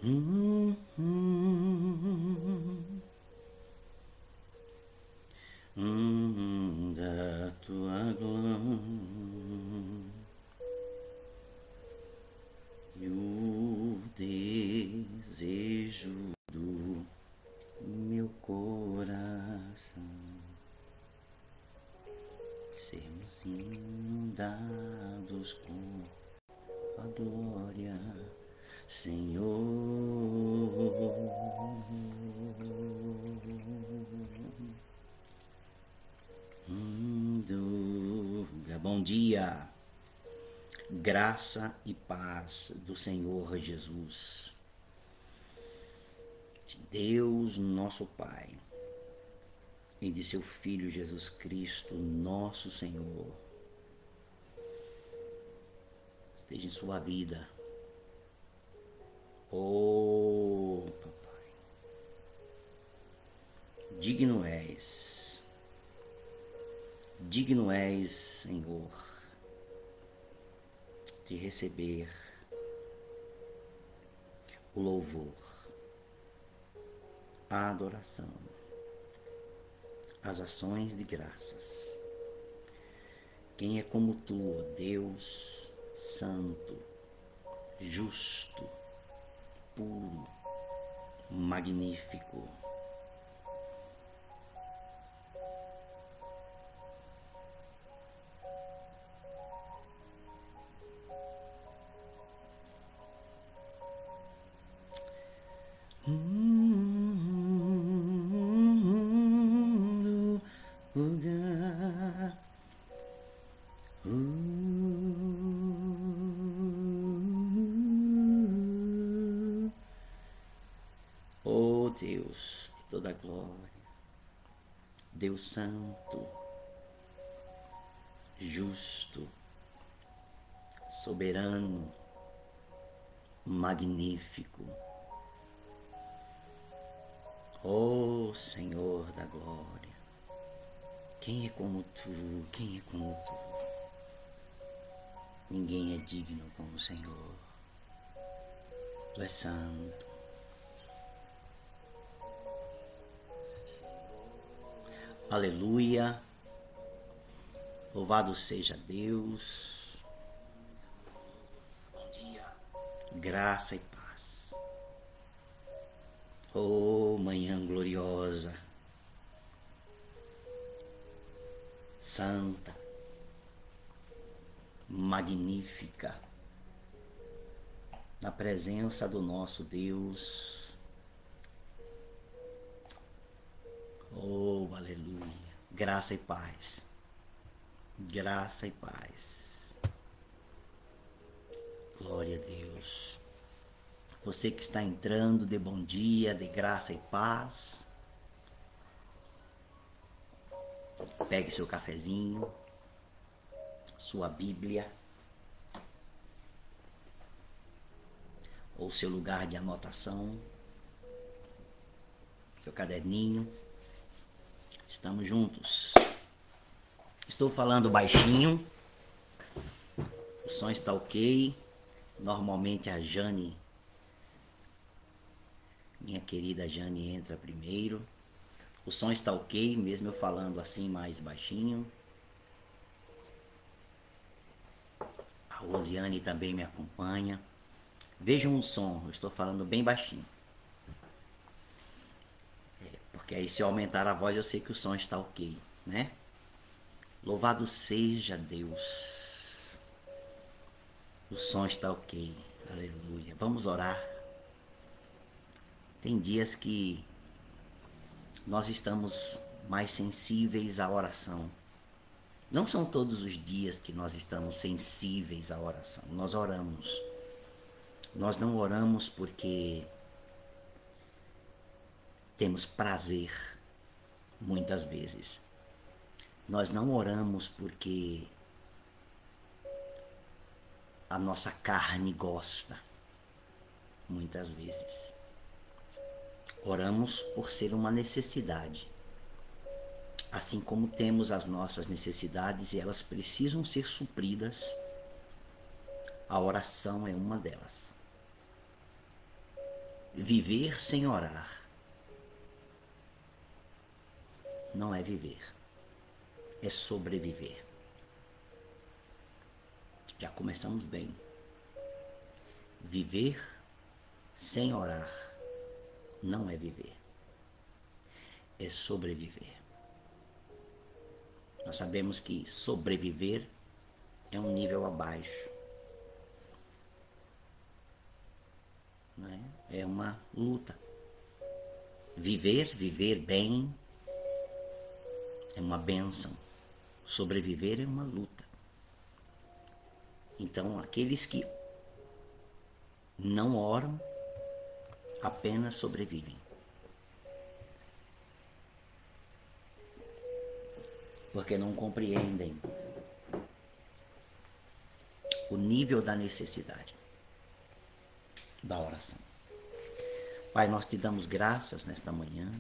hum, hum, da tua glória e o desejo do meu coração sermos inundados com a glória, Senhor. Bom dia, graça e paz do Senhor Jesus, de Deus nosso Pai e de seu Filho Jesus Cristo, nosso Senhor, esteja em sua vida. Oh, papai, digno és, Senhor, de receber o louvor, a adoração, as ações de graças. Quem é como tu, ó Deus santo, justo, puro, magnífico. Lugar. Oh Deus de toda glória, Deus santo, justo, soberano, magnífico. Oh Senhor da glória, quem é como tu, quem é como tu? Ninguém é digno como o Senhor. Tu és santo. Aleluia. Louvado seja Deus. Bom dia. Graça e paz. Oh, manhã gloriosa, santa, magnífica, na presença do nosso Deus. Oh, aleluia. Graça e paz. Graça e paz. Glória a Deus. Você que está entrando, dê bom dia, dê graça e paz. Pegue seu cafezinho, sua Bíblia, ou seu lugar de anotação, seu caderninho. Estamos juntos. Estou falando baixinho, o som está ok. Normalmente a Jane, minha querida Jane, entra primeiro. O som está ok, mesmo eu falando assim mais baixinho. A Rosiane também me acompanha. Vejam o som, eu estou falando bem baixinho. Porque aí se eu aumentar a voz eu sei que o som está ok, né? Louvado seja Deus. O som está ok, aleluia. Vamos orar. Tem dias que nós estamos mais sensíveis à oração. Não são todos os dias que nós estamos sensíveis à oração. Nós oramos. Nós não oramos porque temos prazer, muitas vezes. Nós não oramos porque a nossa carne gosta, muitas vezes. Oramos por ser uma necessidade. Assim como temos as nossas necessidades e elas precisam ser supridas, a oração é uma delas. Viver sem orar não é viver, é sobreviver. Já começamos bem. Viver sem orar não é viver, é sobreviver. Nós sabemos que sobreviver é um nível abaixo. É uma luta. Viver bem é uma bênção. Sobreviver é uma luta. Então, aqueles que não oram apenas sobrevivem. Porque não compreendem o nível da necessidade da oração. Pai, nós te damos graças nesta manhã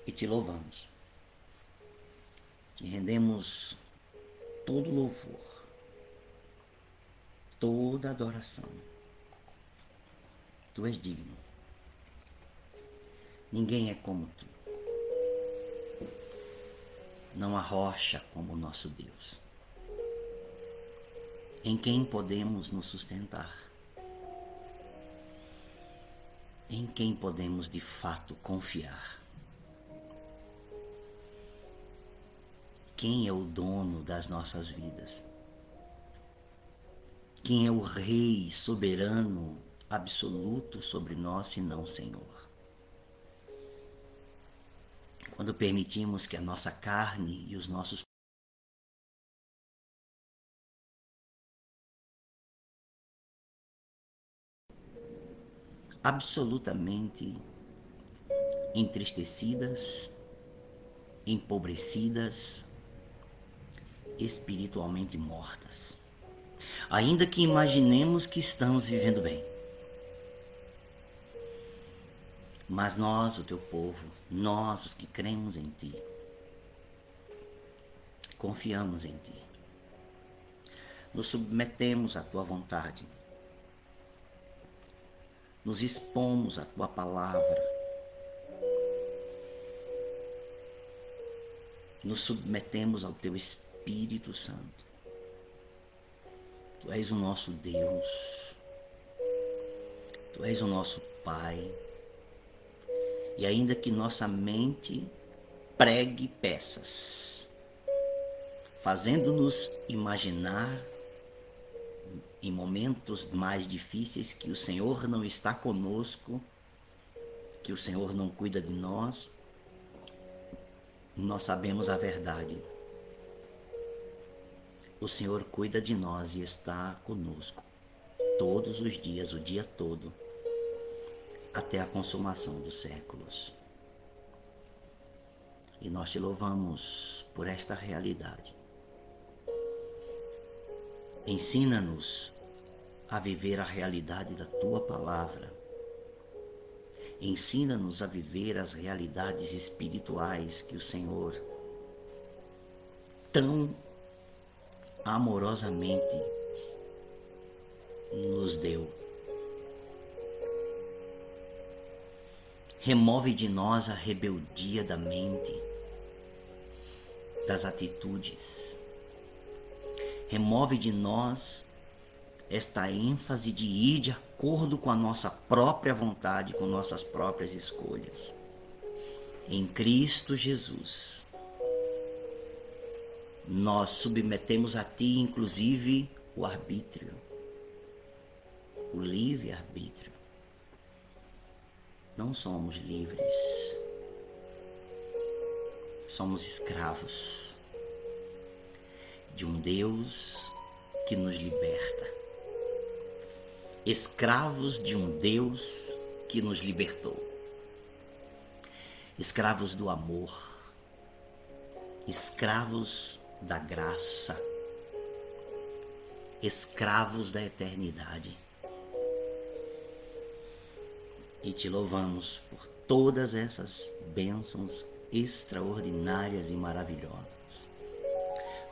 e te louvamos. E rendemos todo louvor, toda adoração. Tu és digno. Ninguém é como tu. Não há rocha como o nosso Deus, em quem podemos nos sustentar, em quem podemos de fato confiar. Quem é o dono das nossas vidas? Quem é o Rei soberano, absoluto sobre nós, senão o Senhor? Quando permitimos que a nossa carne e os nossos absolutamente entristecidas, empobrecidas, espiritualmente mortas. Ainda que imaginemos que estamos vivendo bem. Mas nós, o teu povo, nós, os que cremos em ti, confiamos em ti. Nos submetemos à tua vontade. Nos expomos à tua palavra. Nos submetemos ao teu Espírito Santo. Tu és o nosso Deus. Tu és o nosso Pai. E ainda que nossa mente pregue peças, fazendo-nos imaginar em momentos mais difíceis que o Senhor não está conosco, que o Senhor não cuida de nós, nós sabemos a verdade. O Senhor cuida de nós e está conosco todos os dias, o dia todo, até a consumação dos séculos. E nós te louvamos por esta realidade. Ensina-nos a viver a realidade da tua palavra. Ensina-nos a viver as realidades espirituais que o Senhor tão amorosamente nos deu. Remove de nós a rebeldia da mente, das atitudes. Remove de nós esta ênfase de ir de acordo com a nossa própria vontade, com nossas próprias escolhas. Em Cristo Jesus, nós submetemos a Ti, inclusive, o arbítrio, o livre-arbítrio. Não somos livres, somos escravos de um Deus que nos liberta, escravos de um Deus que nos libertou, escravos do amor, escravos da graça, escravos da eternidade. E te louvamos por todas essas bênçãos extraordinárias e maravilhosas.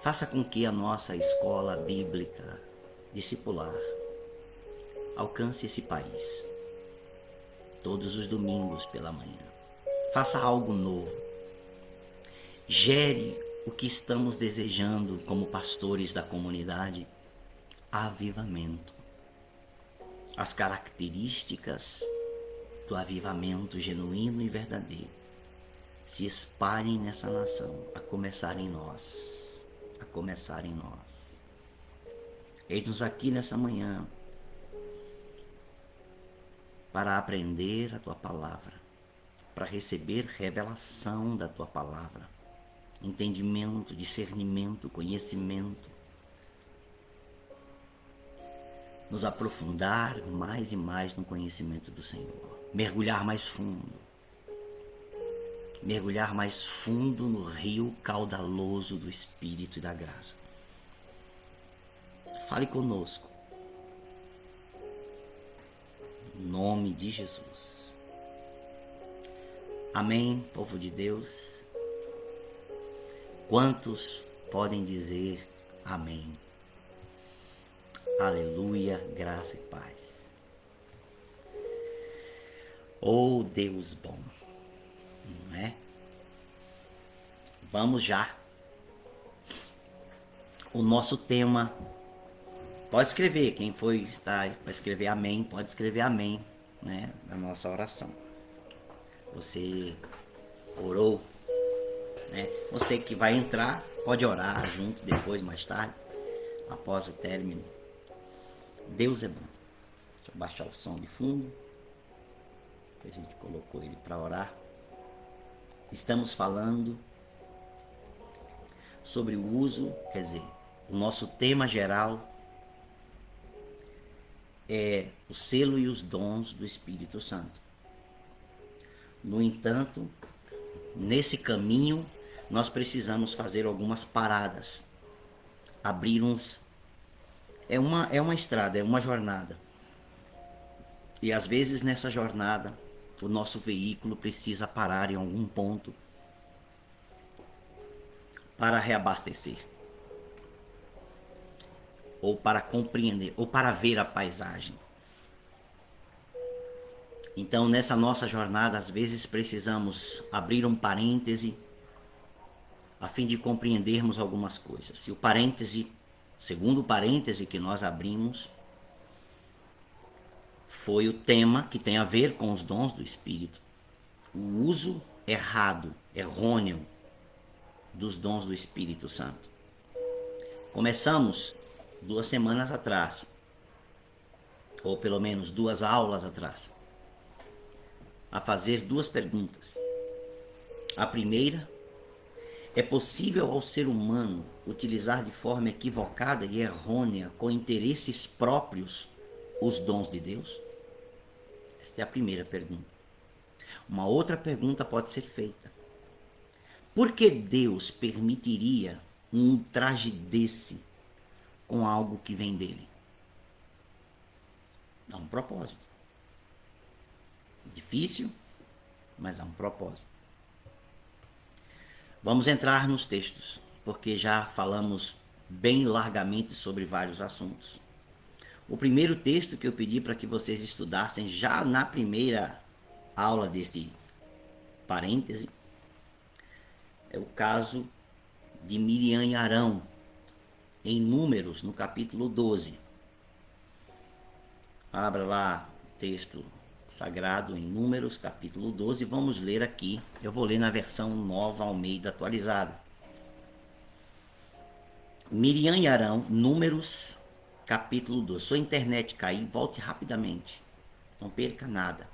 Faça com que a nossa escola bíblica discipular alcance esse país. Todos os domingos pela manhã. Faça algo novo. Gere o que estamos desejando como pastores da comunidade: avivamento. As características do avivamento genuíno e verdadeiro se espalhem nessa nação, a começar em nós. A começar em nós. Eis-nos aqui nessa manhã para aprender a tua palavra, para receber revelação da tua palavra, entendimento, discernimento, conhecimento, nos aprofundar mais e mais no conhecimento do Senhor, mergulhar mais fundo no rio caudaloso do Espírito e da graça. Fale conosco, em nome de Jesus. Amém, povo de Deus. Quantos podem dizer amém? Aleluia, graça e paz. Oh, Deus bom, não é? Vamos já. O nosso tema, pode escrever, quem está para escrever amém, pode escrever amém, né, na nossa oração. Você orou, né? Você que vai entrar, pode orar junto depois, mais tarde, após o término. Deus é bom. Deixa eu baixar o som de fundo, que a gente colocou ele para orar. Estamos falando sobre o uso, quer dizer, o nosso tema geral é o selo e os dons do Espírito Santo. No entanto, nesse caminho, nós precisamos fazer algumas paradas, abrir uns... É uma estrada, é uma jornada. E às vezes nessa jornada, o nosso veículo precisa parar em algum ponto para reabastecer, ou para compreender, ou para ver a paisagem. Então, nessa nossa jornada, às vezes precisamos abrir um parêntese a fim de compreendermos algumas coisas. E o parêntese, segundo parêntese que nós abrimos, foi o tema que tem a ver com os dons do Espírito. O uso errado, errôneo dos dons do Espírito Santo. Começamos 2 semanas atrás, ou pelo menos 2 aulas atrás, a fazer 2 perguntas. A primeira: é possível ao ser humano utilizar de forma equivocada e errônea, com interesses próprios, os dons de Deus? Esta é a primeira pergunta. Uma outra pergunta pode ser feita: por que Deus permitiria um ultraje desse com algo que vem dele? Há um propósito. Difícil, mas há um propósito. Vamos entrar nos textos, porque já falamos bem largamente sobre vários assuntos. O primeiro texto que eu pedi para que vocês estudassem já na primeira aula deste parêntese é o caso de Miriam e Arão, em Números, no capítulo 12. Abra lá o texto sagrado em Números, capítulo 12, vamos ler aqui. Eu vou ler na versão Nova Almeida atualizada. Miriam e Arão, Números, capítulo 12. Sua internet cair, volte rapidamente. Não perca nada.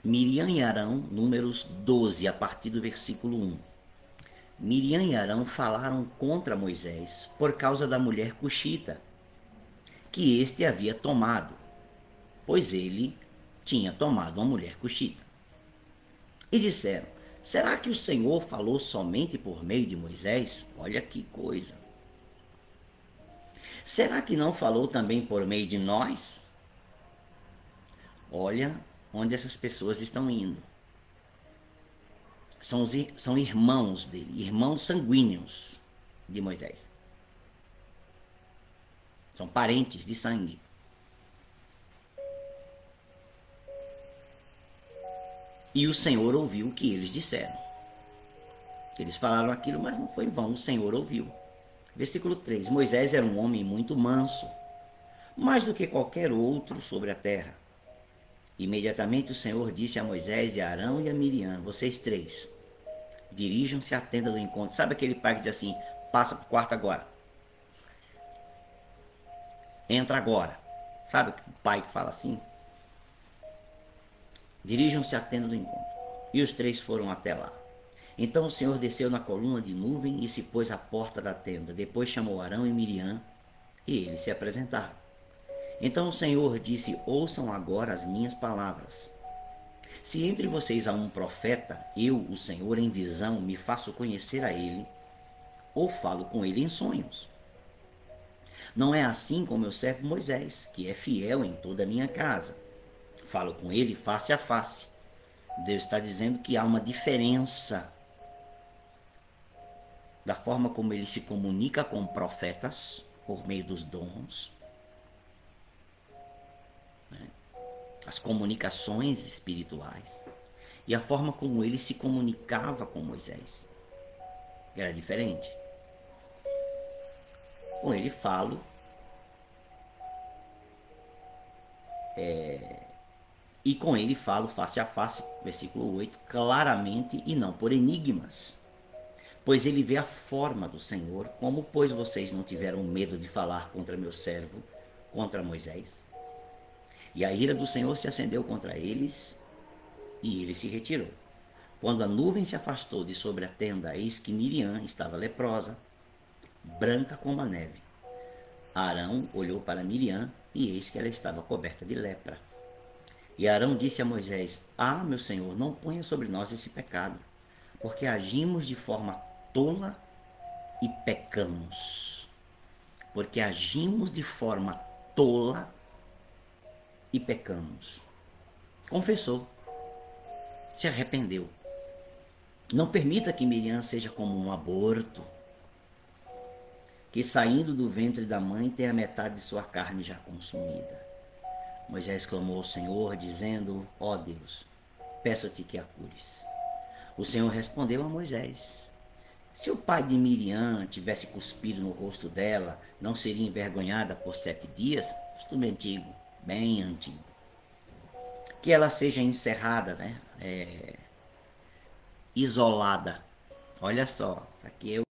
Miriam e Arão, Números 12, a partir do versículo 1. Miriam e Arão falaram contra Moisés por causa da mulher cuxita, que este havia tomado, pois ele tinha tomado uma mulher cuxita. E disseram: será que o Senhor falou somente por meio de Moisés? Olha que coisa! Será que não falou também por meio de nós? Olha onde essas pessoas estão indo. São irmãos dele, irmãos sanguíneos de Moisés. São parentes de sangue. E o Senhor ouviu o que eles disseram. Eles falaram aquilo, mas não foi em vão, o Senhor ouviu. Versículo 3: Moisés era um homem muito manso, mais do que qualquer outro sobre a terra. Imediatamente o Senhor disse a Moisés e a Arão e a Miriam: vocês três, dirijam-se à tenda do encontro. Sabe aquele pai que diz assim: passa para o quarto agora, entra agora. Sabe o pai que fala assim? Dirijam-se à tenda do encontro. E os três foram até lá. Então o Senhor desceu na coluna de nuvem e se pôs à porta da tenda. Depois chamou Arão e Miriam e eles se apresentaram. Então o Senhor disse: ouçam agora as minhas palavras. Se entre vocês há um profeta, eu, o Senhor, em visão, me faço conhecer a ele, ou falo com ele em sonhos. Não é assim com meu servo Moisés, que é fiel em toda a minha casa. Falo com ele face a face. Deus está dizendo que há uma diferença da forma como ele se comunica com profetas, por meio dos dons, né? As comunicações espirituais, e a forma como ele se comunicava com Moisés. Era diferente. Com ele falo e com ele falo face a face, versículo 8, claramente e não por enigmas. Pois ele vê a forma do Senhor, como pois vocês não tiveram medo de falar contra meu servo, contra Moisés. E a ira do Senhor se acendeu contra eles, e ele se retirou. Quando a nuvem se afastou de sobre a tenda, eis que Miriam estava leprosa, branca como a neve. Arão olhou para Miriam, e eis que ela estava coberta de lepra. E Arão disse a Moisés: ah, meu Senhor, não ponha sobre nós esse pecado, porque agimos de forma tola e pecamos. Porque agimos de forma tola e pecamos. Confessou, se arrependeu. Não permita que Miriam seja como um aborto, que saindo do ventre da mãe tenha metade de sua carne já consumida. Moisés clamou ao Senhor, dizendo: ó Deus, peço-te que a cures. O Senhor respondeu a Moisés: se o pai de Miriam tivesse cuspido no rosto dela, não seria envergonhada por 7 dias? Costume antigo, bem antigo. Que ela seja encerrada, né? Isolada. Olha só, aqui eu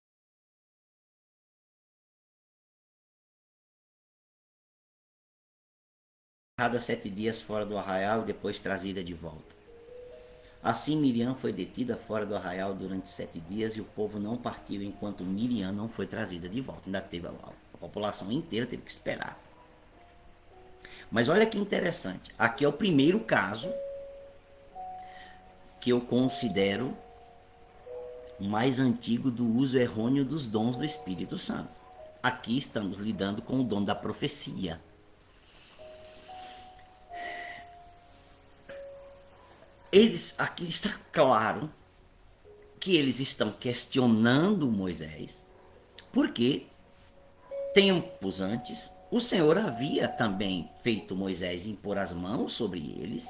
encerrada 7 dias fora do arraial e depois trazida de volta. Assim Miriam foi detida fora do arraial durante 7 dias e o povo não partiu enquanto Miriam não foi trazida de volta. Ainda teve a população inteira teve que esperar. Mas olha que interessante. Aqui é o primeiro caso que eu considero mais antigo do uso errôneo dos dons do Espírito Santo. Aqui estamos lidando com o dom da profecia. Aqui está claro que eles estão questionando Moisés, porque tempos antes o Senhor havia também feito Moisés impor as mãos sobre eles,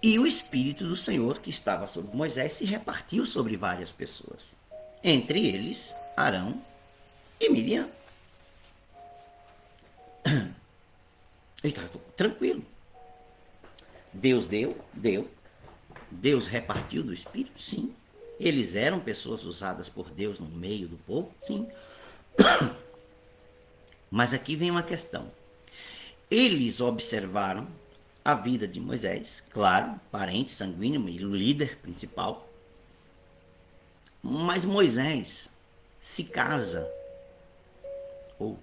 e o Espírito do Senhor que estava sobre Moisés se repartiu sobre várias pessoas, entre eles Arão e Miriam. Ele está tranquilo. Deus deu. Deus repartiu do Espírito? Sim. Eles eram pessoas usadas por Deus no meio do povo? Sim. Mas aqui vem uma questão. Eles observaram a vida de Moisés, claro, parente sanguíneo e líder principal. Mas Moisés se casa, ou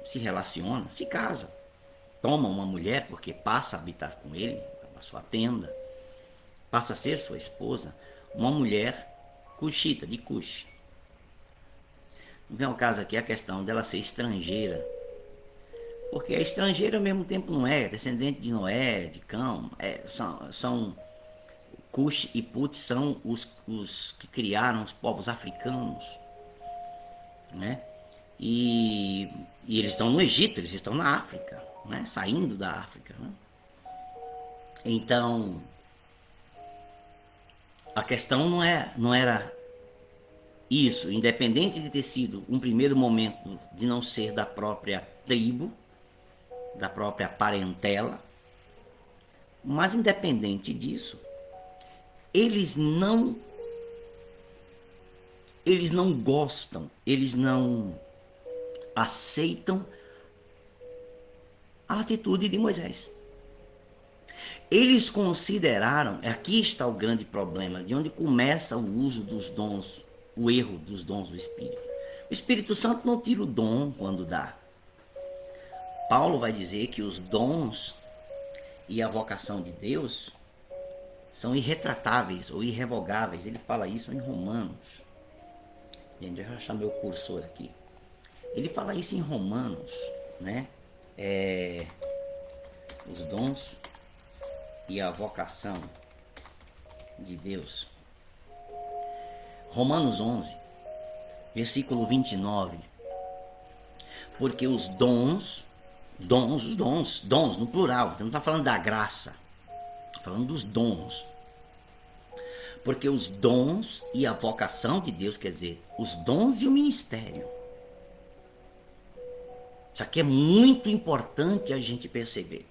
se relaciona, se casa. Toma uma mulher porque passa a habitar com ele, a sua tenda, passa a ser sua esposa, uma mulher cuxita, de Cuxi. Não vem ao caso aqui a questão dela ser estrangeira, porque a estrangeira ao mesmo tempo não é descendente de Noé, de Cão, são Cuxi e Put são os que criaram os povos africanos, né? E eles estão no Egito, eles estão na África, né? Saindo da África, né? Então A questão não era isso, independente de ter sido um primeiro momento de não ser da própria tribo, da própria parentela, mas independente disso, eles não gostam, eles não aceitam a atitude de Moisés. Eles consideraram, aqui está o grande problema, de onde começa o uso dos dons, o erro dos dons do Espírito. O Espírito Santo não tira o dom quando dá. Paulo vai dizer que os dons e a vocação de Deus são irretratáveis ou irrevogáveis. Ele fala isso em Romanos. Gente, deixa eu achar meu cursor aqui. Ele fala isso em Romanos, né? Os dons e a vocação de Deus. Romanos 11, versículo 29. Porque os dons no plural, não está falando da graça, está falando dos dons. Porque os dons e a vocação de Deus, quer dizer, os dons e o ministério. Isso aqui é muito importante a gente perceber.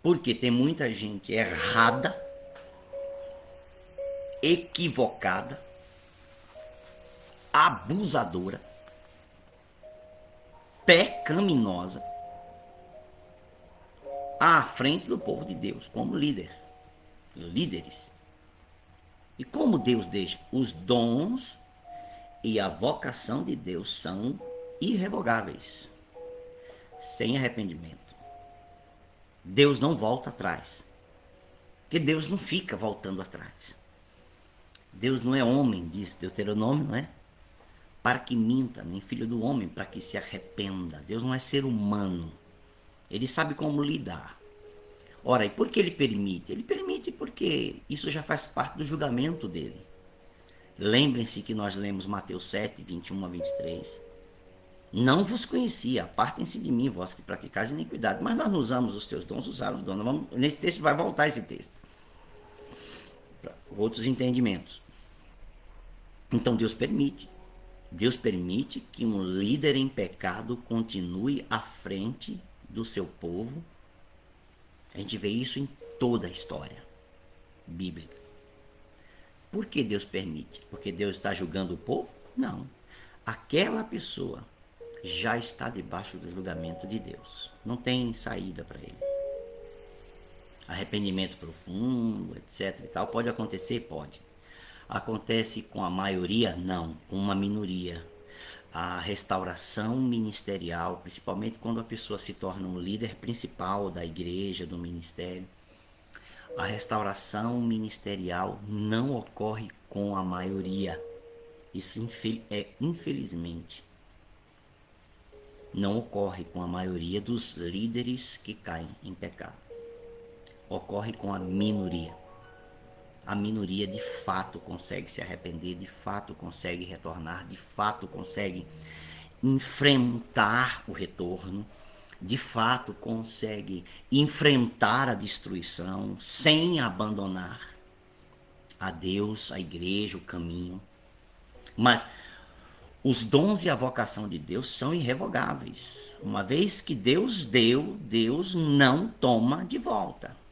Porque tem muita gente errada, equivocada, abusadora, pecaminosa, à frente do povo de Deus, como líderes. E como Deus deixa? Os dons e a vocação de Deus são irrevogáveis, sem arrependimento. Deus não volta atrás, porque Deus não fica voltando atrás. Deus não é homem, diz Deuteronômio, não é? Para que minta, nem filho do homem para que se arrependa. Deus não é ser humano. Ele sabe como lidar. Ora, e por que ele permite? Ele permite porque isso já faz parte do julgamento dele. Lembrem-se que nós lemos Mateus 7, 21 a 23. Não vos conhecia, apartem-se de mim, vós que praticais iniquidade. Mas nós não usamos os teus dons, usaram os dons. Nesse texto vai voltar esse texto. Para outros entendimentos. Então Deus permite. Deus permite que um líder em pecado continue à frente do seu povo. A gente vê isso em toda a história bíblica. Por que Deus permite? Porque Deus está julgando o povo? Não. Aquela pessoa já está debaixo do julgamento de Deus. Não tem saída para ele. Arrependimento profundo, etc. e tal, pode acontecer? Pode. Acontece com a maioria? Não, com uma minoria. A restauração ministerial, principalmente quando a pessoa se torna um líder principal da igreja, do ministério, a restauração ministerial não ocorre com a maioria. Isso infelizmente não ocorre com a maioria dos líderes que caem em pecado. Ocorre com a minoria. A minoria de fato consegue se arrepender, de fato consegue retornar, de fato consegue enfrentar o retorno, de fato consegue enfrentar a destruição sem abandonar a Deus, a igreja, o caminho. Mas os dons e a vocação de Deus são irrevogáveis. Uma vez que Deus deu, Deus não toma de volta.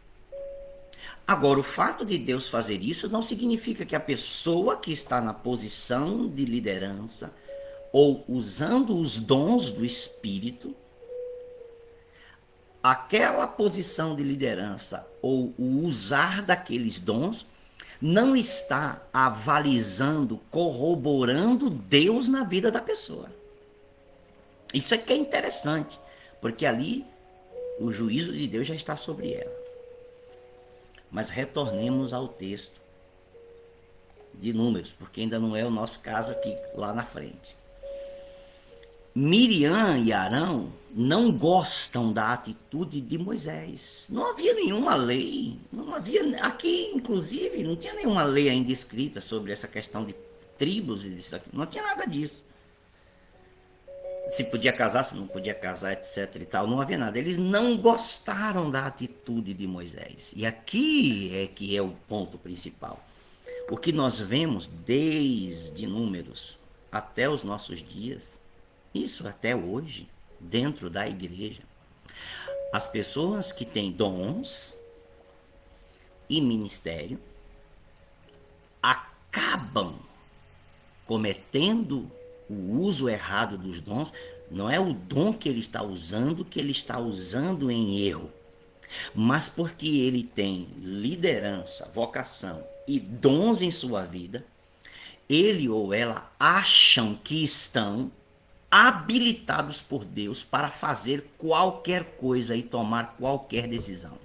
Agora, o fato de Deus fazer isso não significa que a pessoa que está na posição de liderança ou usando os dons do Espírito, aquela posição de liderança ou o usar daqueles dons não está avalizando, corroborando Deus na vida da pessoa. Isso é que é interessante, porque ali o juízo de Deus já está sobre ela. Mas retornemos ao texto de Números, porque ainda não é o nosso caso aqui lá na frente. Miriam e Arão não gostam da atitude de Moisés. Não havia nenhuma lei, não havia, aqui inclusive não tinha nenhuma lei ainda escrita sobre essa questão de tribos e disso aqui, não tinha nada disso. Se podia casar, se não podia casar, etc e tal, não havia nada. Eles não gostaram da atitude de Moisés. E aqui é que é o ponto principal. O que nós vemos desde Números até os nossos dias, isso até hoje, dentro da igreja, as pessoas que têm dons e ministério acabam cometendo o uso errado dos dons. Não é o dom que ele está usando em erro, mas porque ele tem liderança, vocação e dons em sua vida, ele ou ela acham que estão habilitados por Deus para fazer qualquer coisa e tomar qualquer decisão.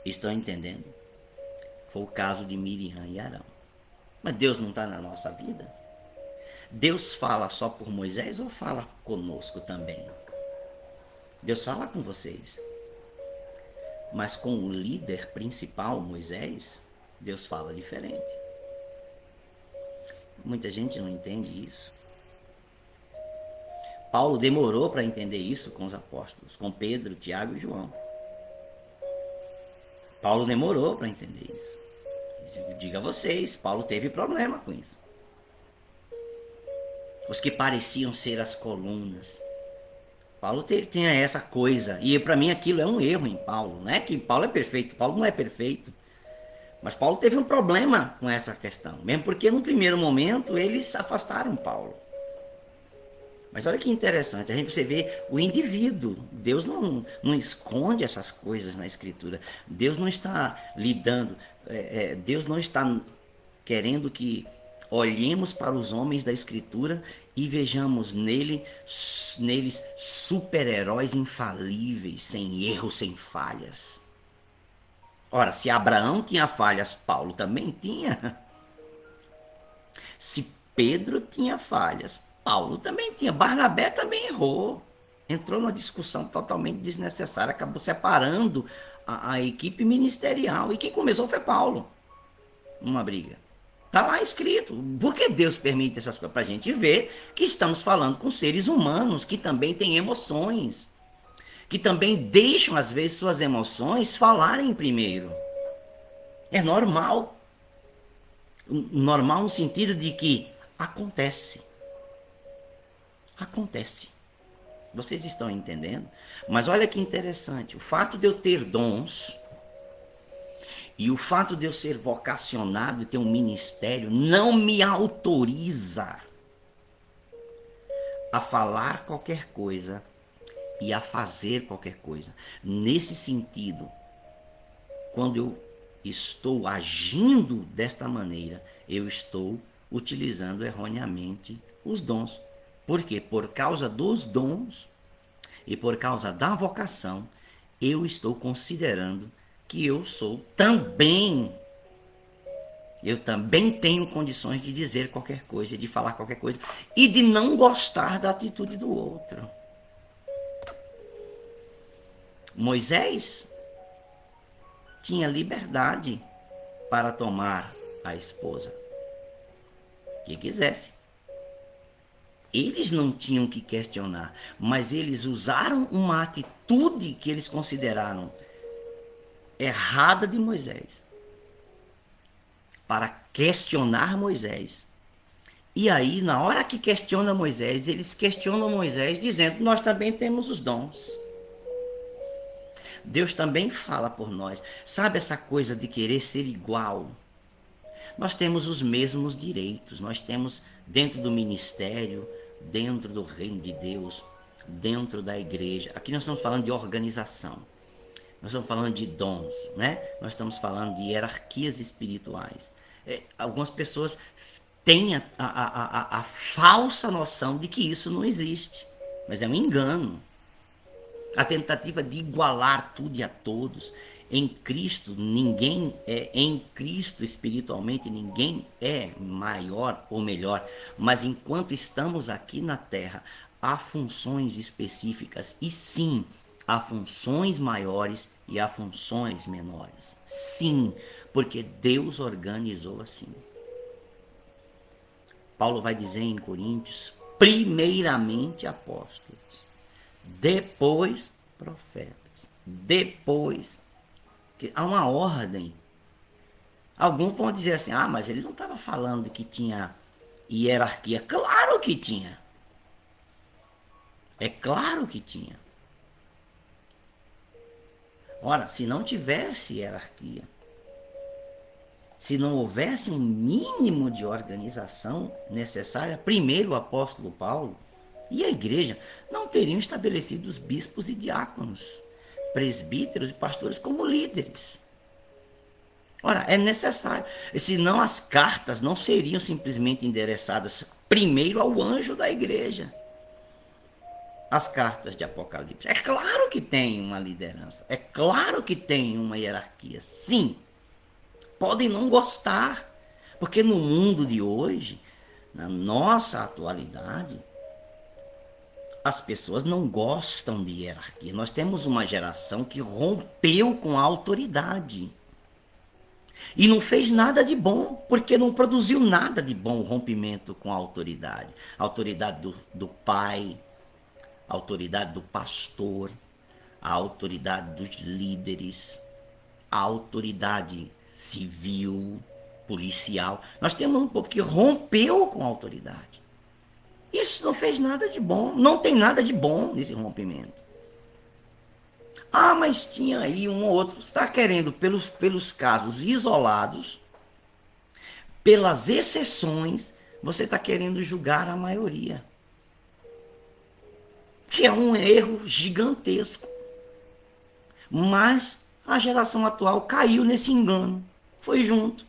Estão entendendo? Foi o caso de Miriam e Arão. Mas Deus não está na nossa vida? Deus fala só por Moisés ou fala conosco também? Deus fala com vocês. Mas com o líder principal, Moisés, Deus fala diferente. Muita gente não entende isso. Paulo demorou para entender isso com os apóstolos, com Pedro, Tiago e João. Paulo demorou para entender isso. Diga a vocês, Paulo teve problema com isso. Os que pareciam ser as colunas. Paulo tinha essa coisa. E para mim aquilo é um erro em Paulo. Não é que Paulo é perfeito. Paulo não é perfeito. Mas Paulo teve um problema com essa questão. Mesmo porque no primeiro momento eles afastaram Paulo. Mas olha que interessante. A gente você vê o indivíduo. Deus não esconde essas coisas na Escritura. Deus não está lidando. Deus não está querendo que olhemos para os homens da Escritura e vejamos neles super-heróis infalíveis, sem erros, sem falhas. Ora, se Abraão tinha falhas, Paulo também tinha. Se Pedro tinha falhas, Paulo também tinha. Barnabé também errou. Entrou numa discussão totalmente desnecessária, acabou separando a equipe ministerial. E quem começou foi Paulo. Uma briga. Está lá escrito. Por que Deus permite essas coisas? Para a gente ver que estamos falando com seres humanos que também têm emoções. Que também deixam, às vezes, suas emoções falarem primeiro. É normal. Normal no sentido de que acontece. Acontece. Vocês estão entendendo? Mas olha que interessante. O fato de eu ter dons e o fato de eu ser vocacionado e ter um ministério não me autoriza a falar qualquer coisa e a fazer qualquer coisa. Nesse sentido, quando eu estou agindo desta maneira, eu estou utilizando erroneamente os dons. Por quê? Por causa dos dons e por causa da vocação, eu estou considerando que eu também tenho condições de dizer qualquer coisa, de falar qualquer coisa e de não gostar da atitude do outro. Moisés tinha liberdade para tomar a esposa que quisesse. Eles não tinham que questionar, mas eles usaram uma atitude que eles consideraram errada de Moisés para questionar Moisés. E aí, na hora que questiona Moisés, eles questionam Moisés dizendo: nós também temos os dons. Deus também fala por nós. Sabe essa coisa de querer ser igual? Nós temos os mesmos direitos. Nós temos dentro do ministério, dentro do reino de Deus, dentro da igreja. Aqui nós estamos falando de organização. Nós estamos falando de dons, né? Nós estamos falando de hierarquias espirituais. Algumas pessoas têm a falsa noção de que isso não existe. Mas é um engano. A tentativa de igualar tudo e a todos. Em Cristo, em Cristo espiritualmente, ninguém é maior ou melhor. Mas enquanto estamos aqui na Terra, há funções específicas. E sim, há funções maiores e há funções menores. Sim, porque Deus organizou assim. Paulo vai dizer em Coríntios, primeiramente apóstolos, depois profetas, depois... Há uma ordem Alguns vão dizer assim, ah, mas ele não estava falando de que tinha hierarquia. Claro que tinha. É claro que tinha. Ora, se não tivesse hierarquia, se não houvesse um mínimo de organização necessária, primeiro o apóstolo Paulo e a igreja não teriam estabelecido os bispos e diáconos, presbíteros e pastores como líderes. Ora, é necessário. Senão as cartas não seriam simplesmente endereçadas primeiro ao anjo da igreja. As cartas de Apocalipse. É claro que tem uma liderança. É claro que tem uma hierarquia. Sim. Podem não gostar. Porque no mundo de hoje, na nossa atualidade, as pessoas não gostam de hierarquia. Nós temos uma geração que rompeu com a autoridade. E não fez nada de bom, porque não produziu nada de bom o rompimento com a autoridade. A autoridade do pai, a autoridade do pastor, a autoridade dos líderes, a autoridade civil, policial. Nós temos um povo que rompeu com a autoridade. Isso não fez nada de bom, não tem nada de bom nesse rompimento. Ah, mas tinha aí um ou outro. Você está querendo, pelos casos isolados, pelas exceções, você está querendo julgar a maioria. Que é um erro gigantesco. Mas a geração atual caiu nesse engano. Foi junto.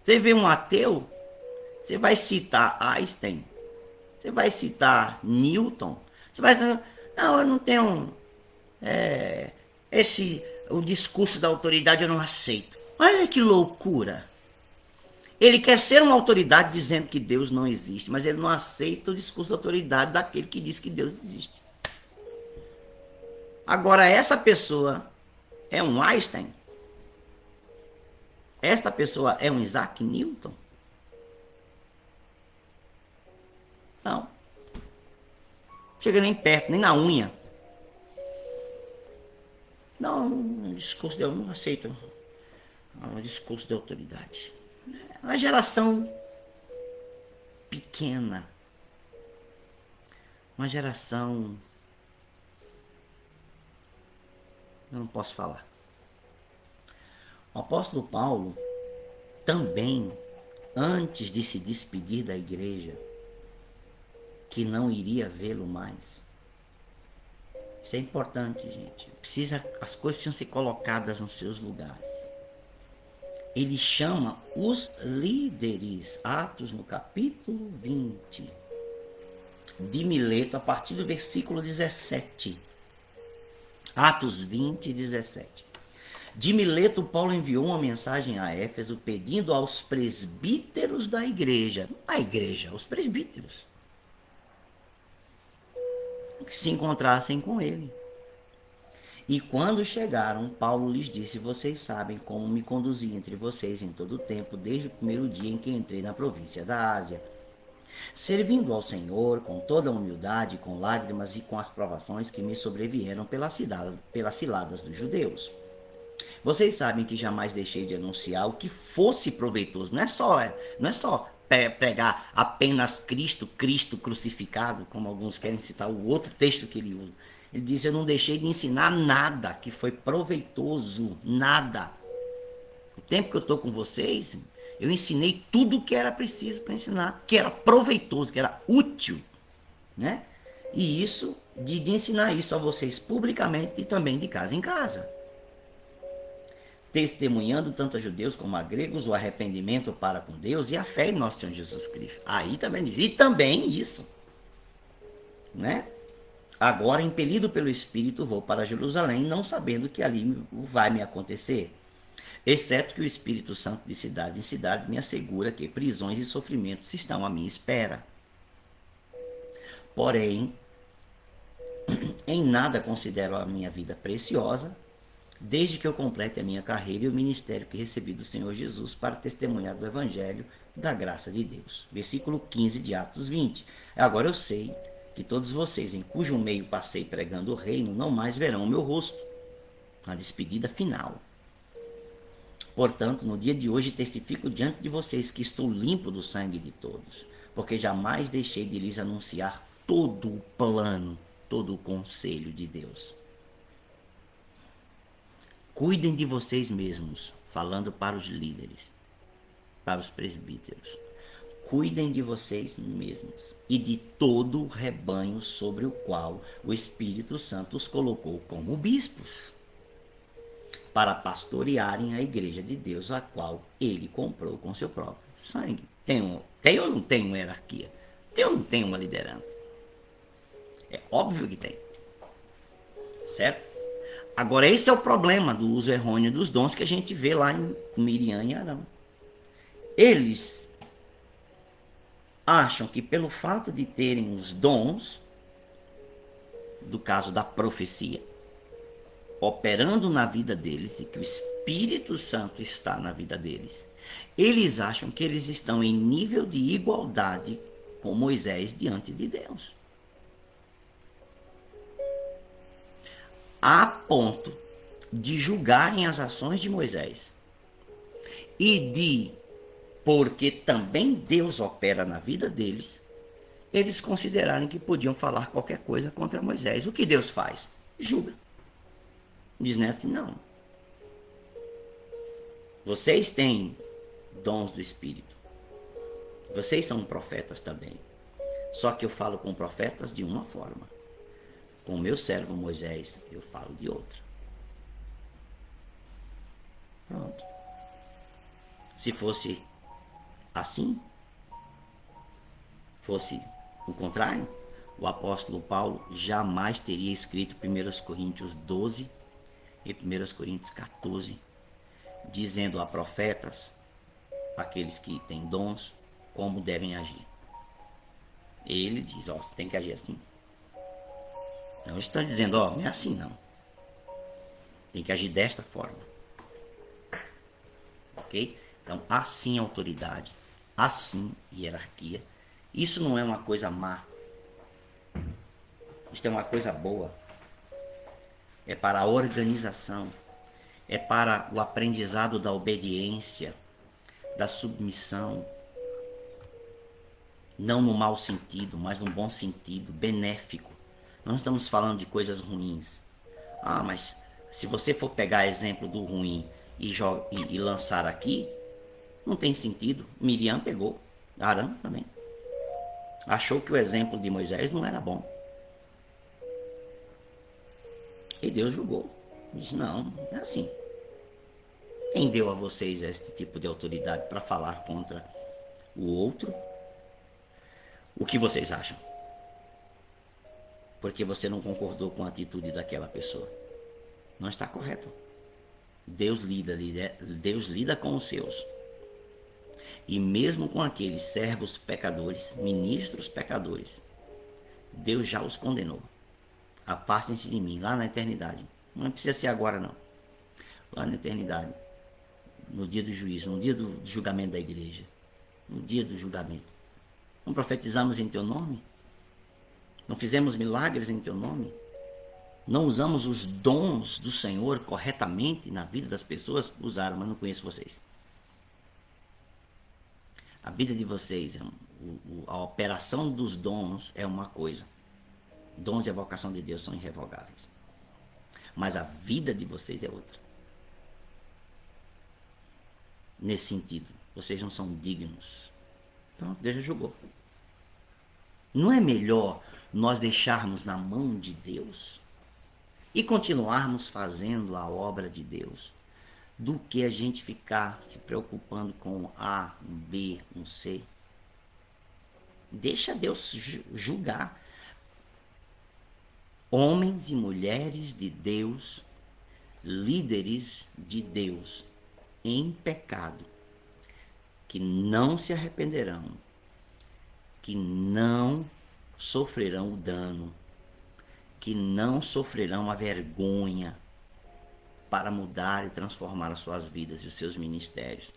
Você vê um ateu, você vai citar Einstein, você vai citar Newton, você vai dizer, não, eu não tenho o discurso da autoridade eu não aceito. Olha que loucura. Ele quer ser uma autoridade dizendo que Deus não existe, mas ele não aceita o discurso da autoridade daquele que diz que Deus existe. Agora, essa pessoa é um Einstein? Esta pessoa é um Isaac Newton? Não. Chega nem perto, nem na unha. Não, um discurso de eu não aceito. Um discurso de autoridade. É uma geração pequena. Uma geração... Eu não posso falar. O apóstolo Paulo também, antes de se despedir da igreja, que não iria vê-lo mais. Isso é importante, gente. As coisas precisam ser colocadas nos seus lugares. Ele chama os líderes, Atos no capítulo 20, de Mileto, a partir do versículo 17. Atos 20, 17. De Mileto, Paulo enviou uma mensagem a Éfeso pedindo aos presbíteros da igreja, os presbíteros, que se encontrassem com ele. E quando chegaram, Paulo lhes disse, vocês sabem como me conduzi entre vocês em todo o tempo, desde o primeiro dia em que entrei na província da Ásia, servindo ao Senhor com toda a humildade, com lágrimas e com as provações que me sobrevieram pelas ciladas dos judeus. Vocês sabem que jamais deixei de anunciar o que fosse proveitoso. Não é só pregar apenas Cristo crucificado, como alguns querem citar o outro texto que ele usa. Ele diz, eu não deixei de ensinar nada que foi proveitoso, nada. O tempo que eu estou com vocês, eu ensinei tudo o que era preciso para ensinar, que era proveitoso, que era útil, né? E isso, de ensinar isso a vocês publicamente e também de casa em casa. Testemunhando tanto a judeus como a gregos o arrependimento para com Deus e a fé em nosso Senhor Jesus Cristo. Aí também diz, e também isso, né? Agora, impelido pelo Espírito, vou para Jerusalém, não sabendo que ali vai me acontecer. Exceto que o Espírito Santo de cidade em cidade me assegura que prisões e sofrimentos estão à minha espera. Porém, em nada considero a minha vida preciosa, desde que eu complete a minha carreira e o ministério que recebi do Senhor Jesus para testemunhar do Evangelho da graça de Deus. Versículo 15 de Atos 20. Agora eu sei que todos vocês, em cujo meio passei pregando o reino, não mais verão o meu rosto. A despedida final. Portanto, no dia de hoje testifico diante de vocês que estou limpo do sangue de todos, porque jamais deixei de lhes anunciar todo o plano, todo o conselho de Deus. Cuidem de vocês mesmos, falando para os líderes, para os presbíteros. Cuidem de vocês mesmos e de todo o rebanho sobre o qual o Espírito Santo os colocou como bispos, para pastorearem a igreja de Deus, a qual ele comprou com seu próprio sangue. Tem ou não tem uma hierarquia? Tem ou não tem uma liderança? É óbvio que tem. Certo? Agora, esse é o problema do uso errôneo dos dons que a gente vê lá em Miriam e Arão. Eles acham que pelo fato de terem os dons, do caso da profecia, operando na vida deles e que o Espírito Santo está na vida deles, eles acham que eles estão em nível de igualdade com Moisés diante de Deus. A ponto de julgarem as ações de Moisés e de, porque também Deus opera na vida deles, eles considerarem que podiam falar qualquer coisa contra Moisés. O que Deus faz? Julga. Diz assim, não. Vocês têm dons do Espírito. Vocês são profetas também. Só que eu falo com profetas de uma forma. Com o meu servo Moisés, eu falo de outra. Pronto. Se fosse assim, fosse o contrário, o apóstolo Paulo jamais teria escrito 1 Coríntios 12 e 1 Coríntios 14, dizendo a profetas, aqueles que têm dons, como devem agir. Ele diz, ó, você tem que agir assim. Não está dizendo, ó, não é assim não. Tem que agir desta forma. Ok? Então, assim autoridade, assim hierarquia. Isso não é uma coisa má. Isso é uma coisa boa. É para a organização. É para o aprendizado da obediência, da submissão. Não no mau sentido, mas no bom sentido, benéfico. Não estamos falando de coisas ruins. Ah, mas se você for pegar exemplo do ruim e lançar aqui, não tem sentido. Miriam pegou, Arão também. Achou que o exemplo de Moisés não era bom. E Deus julgou. Disse, não, é assim. Quem deu a vocês este tipo de autoridade para falar contra o outro? O que vocês acham? Porque você não concordou com a atitude daquela pessoa. Não está correto. Deus lida com os seus. E mesmo com aqueles servos pecadores, ministros pecadores, Deus já os condenou. Afastem-se de mim, lá na eternidade. Não precisa ser agora, não. Lá na eternidade. No dia do juízo, no dia do julgamento da igreja. No dia do julgamento. Não profetizamos em teu nome? Não fizemos milagres em teu nome? Não usamos os dons do Senhor corretamente na vida das pessoas? Usaram, mas não conheço vocês. A vida de vocês, a operação dos dons é uma coisa. Dons e a vocação de Deus são irrevogáveis. Mas a vida de vocês é outra. Nesse sentido, vocês não são dignos. Pronto, Deus já julgou. Não é melhor nós deixarmos na mão de Deus e continuarmos fazendo a obra de Deus do que a gente ficar se preocupando com A, um B, um C? Deixa Deus julgar. Homens e mulheres de Deus, líderes de Deus, em pecado, que não se arrependerão, que não sofrerão o dano, que não sofrerão a vergonha para mudar e transformar as suas vidas e os seus ministérios,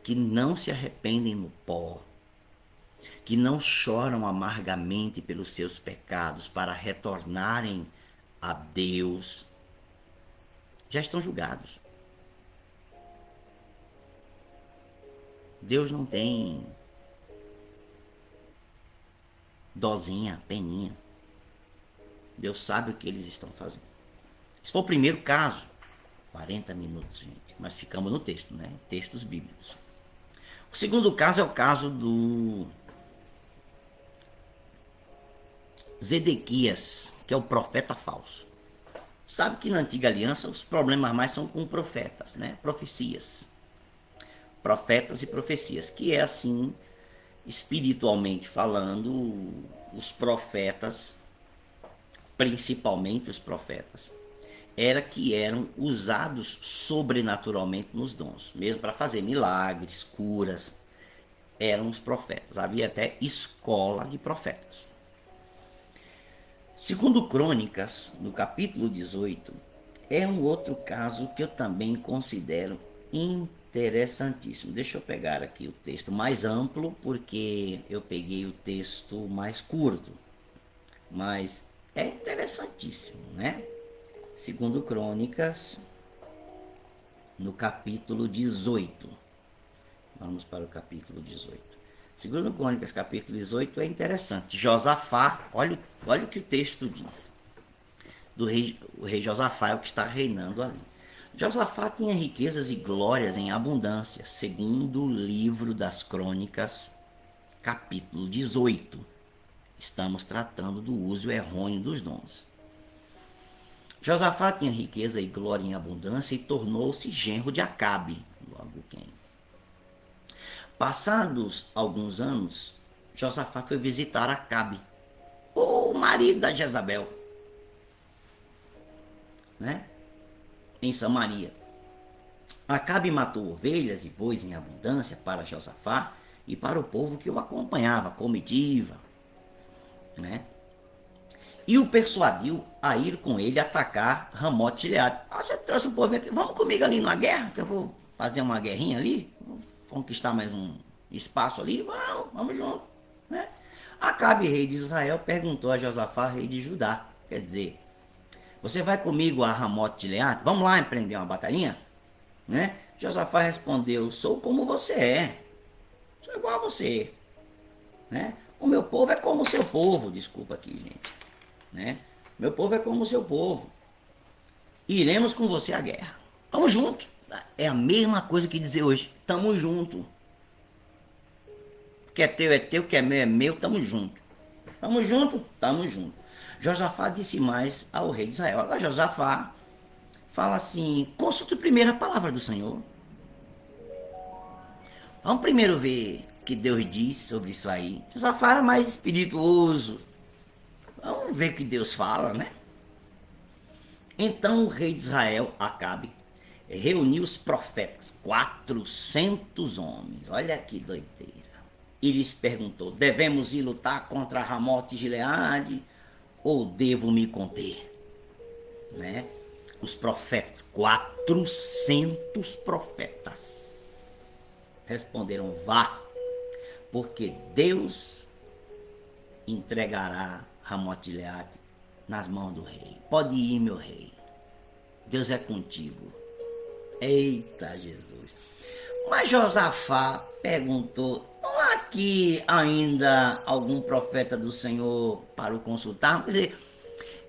que não se arrependem no pó, que não choram amargamente pelos seus pecados para retornarem a Deus, já estão julgados. Deus não tem dozinha, peninha. Deus sabe o que eles estão fazendo. Esse foi o primeiro caso. 40 minutos, gente. Mas ficamos no texto, né? Textos bíblicos. O segundo caso é o caso do Zedequias, que é o profeta falso. Sabe que na antiga aliança os problemas mais são com profetas, né? Profecias. Profetas e profecias, que é assim, espiritualmente falando, os profetas, principalmente os profetas, eram usados sobrenaturalmente nos dons, mesmo para fazer milagres, curas, eram os profetas. Havia até escola de profetas. Segundo Crônicas, no capítulo 18, é um outro caso que eu também considero interessantíssimo. Deixa eu pegar aqui o texto mais amplo, porque eu peguei o texto mais curto. Mas é interessantíssimo, né? Segundo Crônicas, no capítulo 18. Vamos para o capítulo 18. Segundo Crônicas, capítulo 18, é interessante. Josafá, olha o que o texto diz. O rei Josafá é o que está reinando ali. Josafá tinha riquezas e glórias em abundância, segundo o livro das Crônicas, capítulo 18. Estamos tratando do uso errôneo dos dons. Josafá tinha riqueza e glória em abundância e tornou-se genro de Acabe. Logo quem? Passados alguns anos, Josafá foi visitar Acabe, o marido da Jezabel, né? Em Samaria. Acabe matou ovelhas e bois em abundância para Josafá e para o povo que o acompanhava, comitiva, né? E o persuadiu a ir com ele atacar Ramote-Gileade. Você trouxe o povo aqui, vamos comigo ali na guerra, que eu vou fazer uma guerrinha ali, vou conquistar mais um espaço ali, vamos junto, né? Acabe, rei de Israel, perguntou a Josafá, rei de Judá, quer dizer, você vai comigo a Ramote-Gileade? Vamos lá empreender uma batalhinha? Né? Josafá respondeu, sou como você é, sou igual a você, né? O meu povo é como o seu povo, desculpa aqui, gente, né? Meu povo é como o seu povo. Iremos com você à guerra. Tamo junto. É a mesma coisa que dizer hoje. Tamo junto. Que é teu, que é meu, tamo junto. Tamo junto? Tamo junto. Josafá disse mais ao rei de Israel. Agora Josafá fala assim, consulte primeiro a palavra do Senhor. Vamos primeiro ver o que Deus diz sobre isso aí. Josafá era mais espirituoso. Vamos ver o que Deus fala, né? Então o rei de Israel, Acabe, reuniu os profetas, 400 homens. Olha que doideira. E lhes perguntou, devemos ir lutar contra Ramote-Gileade ou devo me conter? Né? Os profetas, 400 profetas, responderam, vá, porque Deus entregará Ramote-Gileade nas mãos do rei. Pode ir, meu rei. Deus é contigo. Eita Jesus. Mas Josafá perguntou, não há aqui ainda algum profeta do Senhor para o consultar? Quer dizer,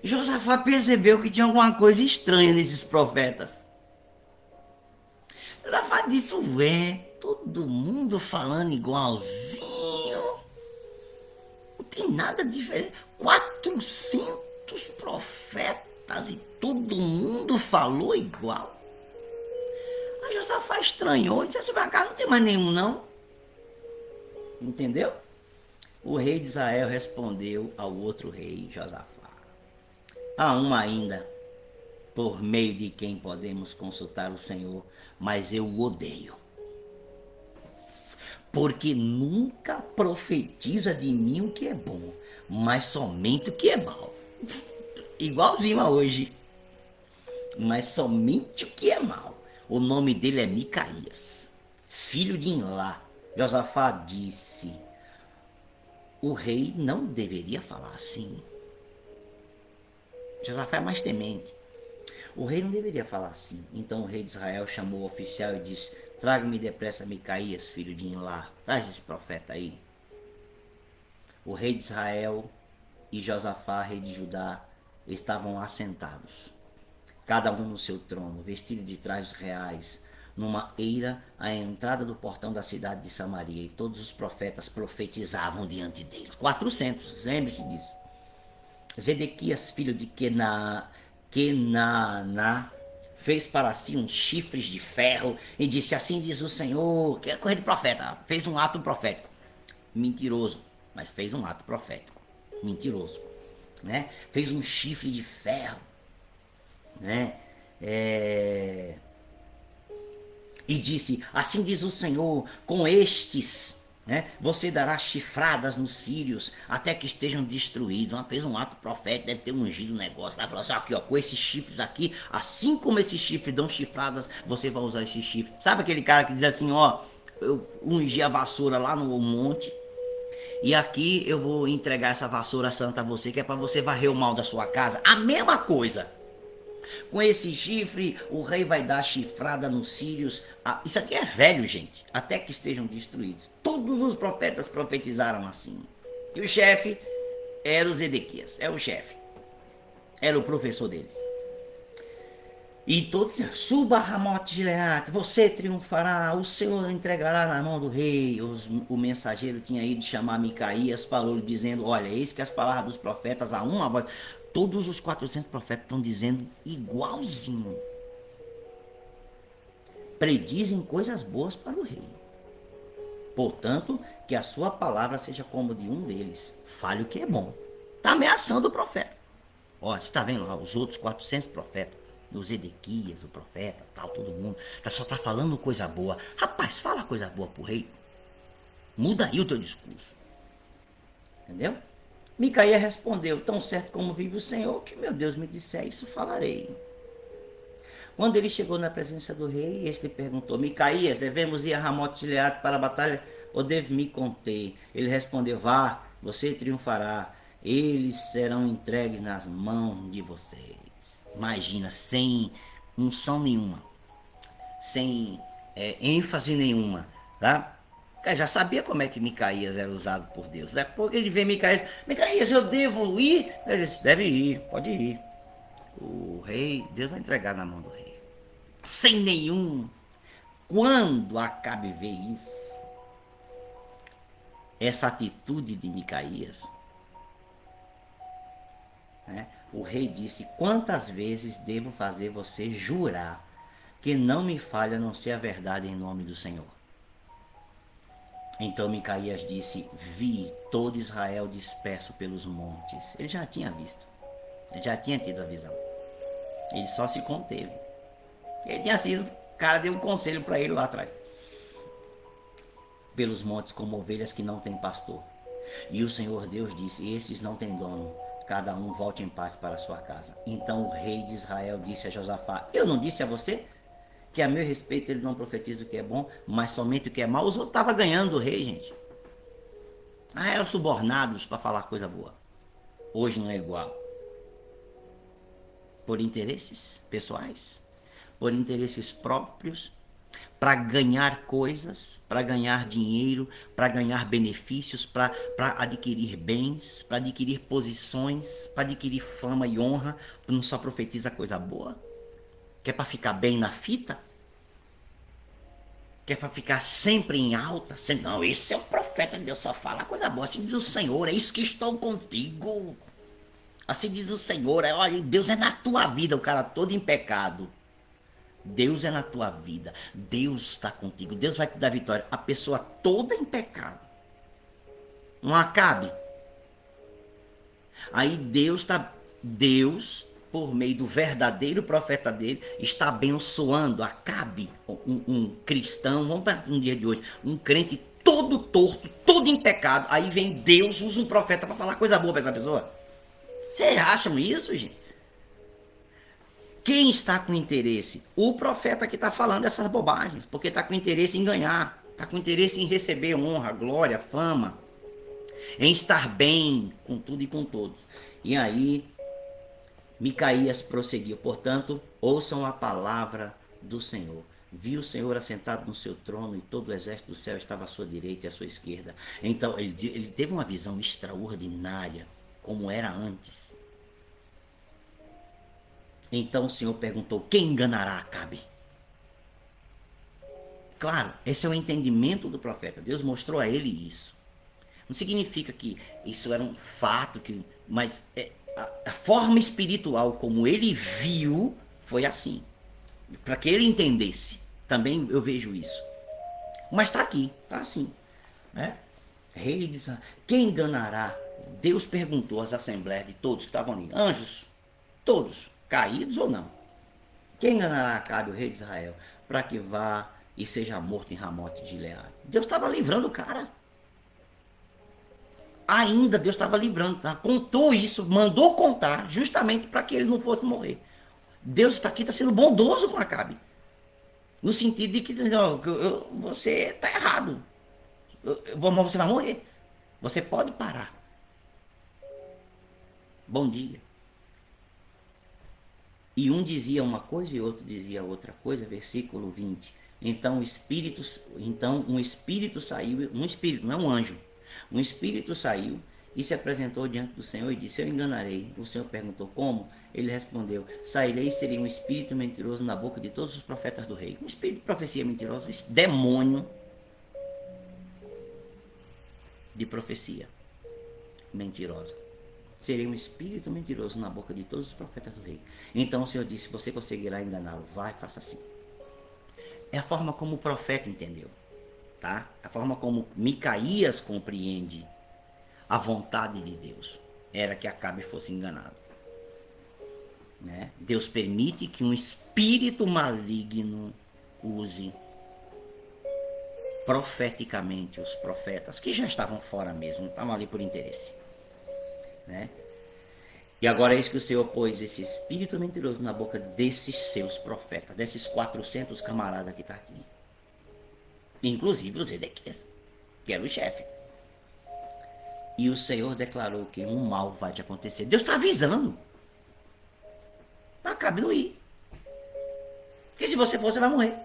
Josafá percebeu que tinha alguma coisa estranha nesses profetas. Josafá disse, ué, todo mundo falando igualzinho. Não tem nada diferente. 400 profetas e todo mundo falou igual. Mas Josafá estranhou e disse, pra cá não tem mais nenhum não. Entendeu? O rei de Israel respondeu ao outro rei, Josafá. Há um ainda, por meio de quem podemos consultar o Senhor, mas eu o odeio. Porque nunca profetiza de mim o que é bom, mas somente o que é mal. Igualzinho a hoje. Mas somente o que é mal. O nome dele é Micaías, filho de Inlá. Josafá disse, o rei não deveria falar assim. Josafá é mais temente. O rei não deveria falar assim. Então o rei de Israel chamou o oficial e disse, Traga-me depressa Micaías, filho de Inlá. Traz esse profeta aí. O rei de Israel e Josafá, rei de Judá, estavam assentados, cada um no seu trono, vestido de trajes reais, numa eira à entrada do portão da cidade de Samaria, e todos os profetas profetizavam diante deles. 400, lembre-se disso. Zedequias, filho de Kenaná, fez para si uns chifres de ferro e disse: assim diz o Senhor. Que é coisa de profeta. Fez um ato profético. Mentiroso, mas fez um ato profético. Mentiroso, né? Fez um chifre de ferro, né? E disse: assim diz o Senhor, com estes, né, você dará chifradas nos sírios até que estejam destruídos. Fez um ato profético, deve ter ungido o negócio. Ela falou assim: aqui, ó, com esses chifres aqui, assim como esses chifres dão chifradas, você vai usar esses chifres. Sabe aquele cara que diz assim: ó, eu ungi a vassoura lá no monte, e aqui eu vou entregar essa vassoura santa a você, que é para você varrer o mal da sua casa? A mesma coisa. Com esse chifre, o rei vai dar chifrada nos sírios. Isso aqui é velho, gente. Até que estejam destruídos. Todos os profetas profetizaram assim. E o chefe era o Zedequias. Era o chefe. Era o professor deles. E todos diziam: suba a Ramote Gileade, você triunfará, o Senhor entregará na mão do rei. O mensageiro tinha ido chamar Micaías, falou dizendo: olha, eis que as palavras dos profetas a uma voz. Todos os 400 profetas estão dizendo igualzinho. Predizem coisas boas para o rei. Portanto, que a sua palavra seja como de um deles. Fale o que é bom. Está ameaçando o profeta. Ó, você está vendo lá os outros 400 profetas, do Zedequias, o profeta, tal, todo mundo. Só está falando coisa boa. Rapaz, fala coisa boa para o rei. Muda aí o teu discurso. Entendeu? Micaías respondeu: tão certo como vive o Senhor, que meu Deus me disser, isso falarei. Quando ele chegou na presença do rei, este lhe perguntou: Micaías, devemos ir a Ramote Gileade para a batalha ou devo me conter? Ele respondeu: vá, você triunfará, eles serão entregues nas mãos de vocês. Imagina, sem unção nenhuma, sem ênfase nenhuma, tá? Já sabia como é que Micaías era usado por Deus. Depois ele vê Micaías, eu devo ir? Ele disse: deve ir, pode ir. O rei, Deus vai entregar na mão do rei. Sem nenhum. Quando Acabe vê isso, essa atitude de Micaías, né, o rei disse: quantas vezes devo fazer você jurar que não me falha a não ser a verdade em nome do Senhor? Então Micaías disse: vi todo Israel disperso pelos montes. Ele já tinha visto. Ele já tinha tido a visão. Ele só se conteve. Ele tinha sido, o cara deu um conselho para ele lá atrás. Pelos montes como ovelhas que não têm pastor. E o Senhor Deus disse: estes não têm dono. Cada um volte em paz para a sua casa. Então o rei de Israel disse a Josafá: eu não disse a você que a meu respeito ele não profetiza o que é bom, mas somente o que é mal? Os outros estavam ganhando do rei, gente. Eram subornados para falar coisa boa. Hoje não é igual. Por interesses pessoais, por interesses próprios, para ganhar coisas, para ganhar dinheiro, para ganhar benefícios, para adquirir bens, para adquirir posições, para adquirir fama e honra. Não só profetiza coisa boa, que é para ficar bem na fita, que é para ficar sempre em alta, sempre, não, esse é o profeta de Deus, só fala coisa boa, assim diz o Senhor, é isso que estou contigo, assim diz o Senhor, olha, Deus é na tua vida, o cara todo em pecado, Deus é na tua vida, Deus está contigo, Deus vai te dar vitória, a pessoa toda em pecado, não Acabe, aí Deus, por meio do verdadeiro profeta dele, está abençoando Acabe, um cristão, vamos para um dia de hoje, um crente todo torto, todo em pecado, aí vem Deus, usa um profeta para falar coisa boa para essa pessoa. Vocês acham isso, gente? Quem está com interesse? O profeta que está falando essas bobagens, porque está com interesse em ganhar, está com interesse em receber honra, glória, fama, em estar bem com tudo e com todos. E aí Micaías prosseguiu: portanto, ouçam a palavra do Senhor. viu o Senhor assentado no seu trono e todo o exército do céu estava à sua direita e à sua esquerda. Então ele teve uma visão extraordinária, como era antes. Então o Senhor perguntou: quem enganará Acabe? Claro, esse é o entendimento do profeta. Deus mostrou a ele isso. Não significa que isso era um fato, mas a forma espiritual como ele viu foi assim. Para que ele entendesse. Também eu vejo isso. Mas está aqui, está assim. Né? Rei de Israel. Quem enganará? Deus perguntou às assembleias de todos que estavam ali. Anjos, todos, caídos ou não. Quem enganará Acabe, o rei de Israel, para que vá e seja morto em Ramote de Gileade? Deus estava livrando o cara. Ainda Deus estava livrando, tá? Contou isso, mandou contar, justamente para que ele não fosse morrer. Deus está aqui, está sendo bondoso com Acabe. No sentido de que você está errado. Você vai morrer. Você pode parar. Bom dia. E um dizia uma coisa e outro dizia outra coisa, versículo 20. Então um espírito saiu, um espírito, não é um anjo. Um espírito saiu e se apresentou diante do Senhor e disse: eu enganarei. O Senhor perguntou: como? Ele respondeu: sairei e serei um espírito mentiroso na boca de todos os profetas do rei. Um espírito de profecia mentirosa, demônio de profecia mentirosa. Serei um espírito mentiroso na boca de todos os profetas do rei. Então o Senhor disse: você conseguirá enganá-lo. Vai, faça assim. É a forma como o profeta entendeu. Tá? A forma como Micaías compreende a vontade de Deus era que Acabe fosse enganado. Né? Deus permite que um espírito maligno use profeticamente os profetas, que já estavam fora mesmo, estavam ali por interesse. Né? E agora é isso que o Senhor pôs esse espírito mentiroso na boca desses seus profetas, desses 400 camaradas que estão aqui. Inclusive os Ezequias, que era o chefe. E o Senhor declarou que um mal vai te acontecer. Deus está avisando. Acabe não ir. Porque se você for, você vai morrer.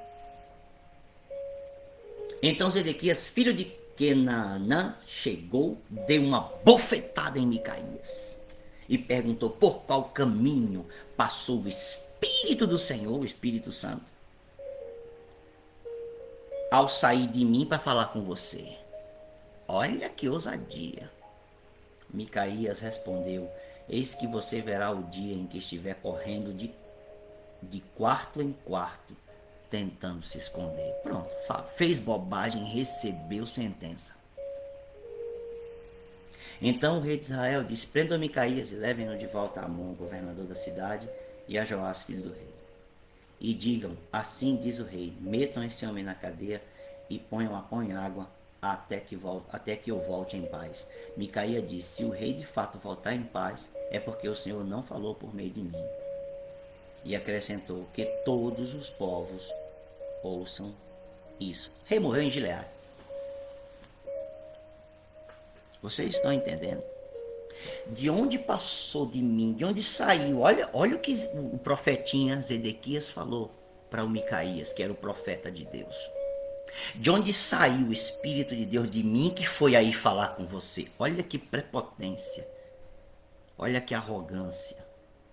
Então Zedequias, filho de Kenaanã, chegou, deu uma bofetada em Micaías e perguntou: por qual caminho passou o Espírito do Senhor, o Espírito Santo, ao sair de mim para falar com você? Olha que ousadia. Micaías respondeu: eis que você verá o dia em que estiver correndo de quarto em quarto, tentando se esconder. Pronto, fez bobagem, recebeu sentença. Então o rei de Israel disse: prendam Micaías e levem-no de volta a Amon, governador da cidade, e a Joás, filho do rei. E digam: assim diz o rei, metam esse homem na cadeia e ponham pão em água até que eu volte em paz. Micaías disse: se o rei de fato voltar em paz, é porque o Senhor não falou por meio de mim. E acrescentou: que todos os povos ouçam isso. O rei morreu em Gileade. Vocês estão entendendo? De onde passou de mim, de onde saiu? Olha o que o profetinha Zedequias falou para o Micaías, que era o profeta de Deus. De onde saiu o Espírito de Deus de mim que foi aí falar com você? Olha que prepotência. Olha que arrogância.